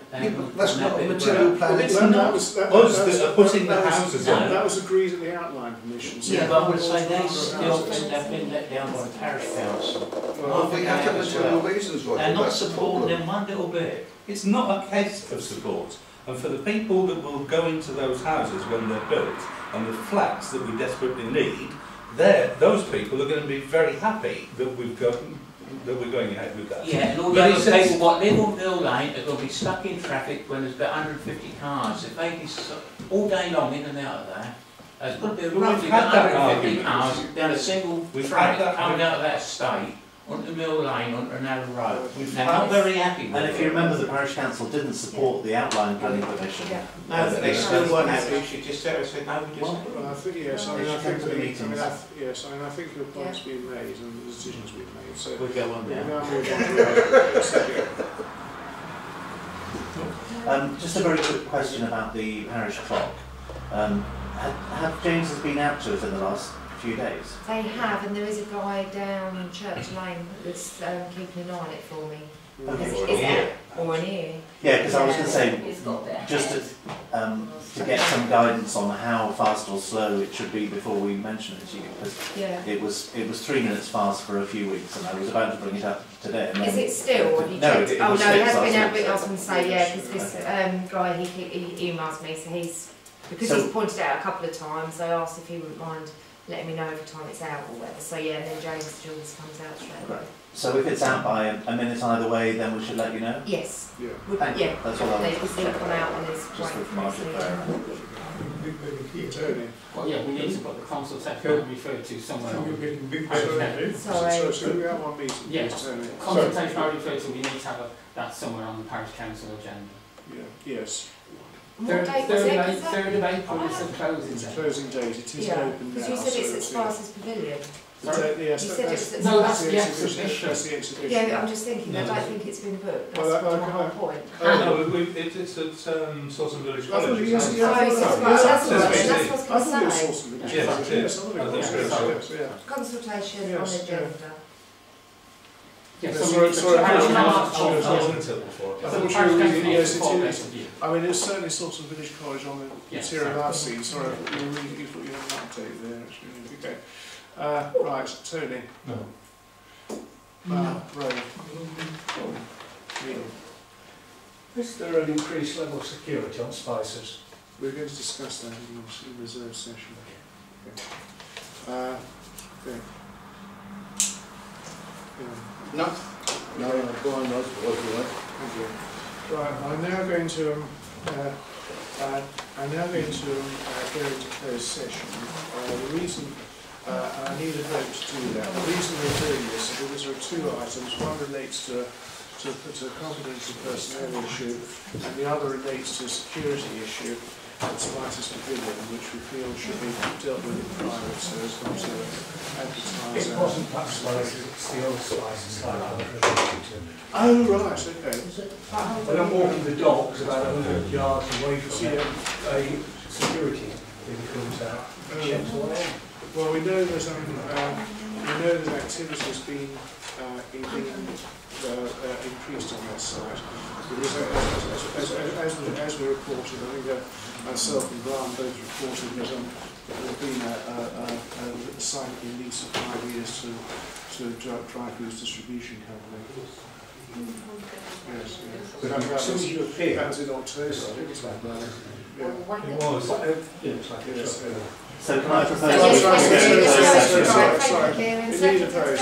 That's not a material plan. It's not us that are putting the houses on. That was agreed at the outline commission. So yeah, but I would say they still think they've been let down by the parish council. Well, I think that's material reasons, Roger. They're not supporting them one little bit. It's not a case of support. And for the people that will go into those houses when they're built, and the flats that we desperately need, those people are going to be very happy that we're going ahead with that. Yeah, and all the other people what live on Mill Lane are going to be stuck in traffic when there's about 150 cars. If they be all day long in and out of there, there's going to be roughly about 150 cars down a single track coming out of that estate onto Mill Lane, onto a narrow road. They're not very happy with it. And if you remember, the parish council didn't support the outline planning permission. Yeah. No, but they still weren't happy. She just said no, we just. Well, I think yes. I think your point's been made and the decision's been made. So we'll go on now. Just a very quick question about the parish clock. Have James's been out to it in the last few days? They have, and there is a guy down Church Lane that's keeping an eye on it for me. Okay. Or an ear. Yeah, because I was going to say, just to get some guidance on how fast or slow it should be before we mention it to you, because it was 3 minutes fast for a few weeks, and I was about to bring it up today. And is it still? Have you checked? No, it has been out. I was going to say, yeah, because this guy, he emails me, so he's pointed it out a couple of times. I asked if he wouldn't mind letting me know every time it's out or whatever. So yeah, and then James Jules comes out straight away. So if it's out by a minute either way, then we should let you know? Yes. Yeah. Yeah. That's all I was He's come out and is just with margin Tony. Well, yeah, we need to put the consultation referred to somewhere on. Sorry. So we have one meeting. Yes. Tony. Consultation I referred to, we need to have that somewhere on the parish council agenda. Yeah. Yes. What date was it? 3rd of April is the closing It's a date. closing date. It is open now. Because you said it's at Spicer's Pavilion. Yes, you said it's at no, that's Spicer's. the exhibition. That's the exhibition. Yeah, I'm just thinking, I don't think it's been booked. That's Well, my whole point. No, it's at Sawston Village College. Yes, that's what I was I thought it was going to say. Sawston Village. Yes, it is. I thought it was, yes. Consultation on agenda. Yeah, Sorry, I wasn't until before. I thought you were reading, yes, it is. I mean, it's certainly Sawston Village College on the material I've seen. Sorry, I thought you thought you had an update there, actually. Okay. Right, Tony. No. Ray. Neil. Is there an increased level of security on Spices? We're going to discuss that in reserve session. Okay. Okay. No, go on, Ross, what do you like? Thank you. Right, I'm now going to go into closed session. The reason I need a vote to do that. The reason we're doing this is because there are two items. One relates to a confidential personnel issue, and the other relates to a security issue at Spicer's Pavilion, which we feel should be dealt with in private, so as not to advertise. It wasn't that slice, it's the old slice, it's like Oh, right, okay. when I'm walking the dogs about 100 yards away from it, a security thing comes out and checks all out. Well, we know that activity has been increased on that site. Because as we reported, I think myself and Brian both reported that there's been a site that been leased for 5 years to dry foods distribution company. Yes, But as soon as you appear, that was in October, I think it's like that. Yeah. it was. It's like a So can I propose? Sorry, Yes, sorry, yes, sorry, yes, sorry, yes, sorry. yes, You need a yes, vote,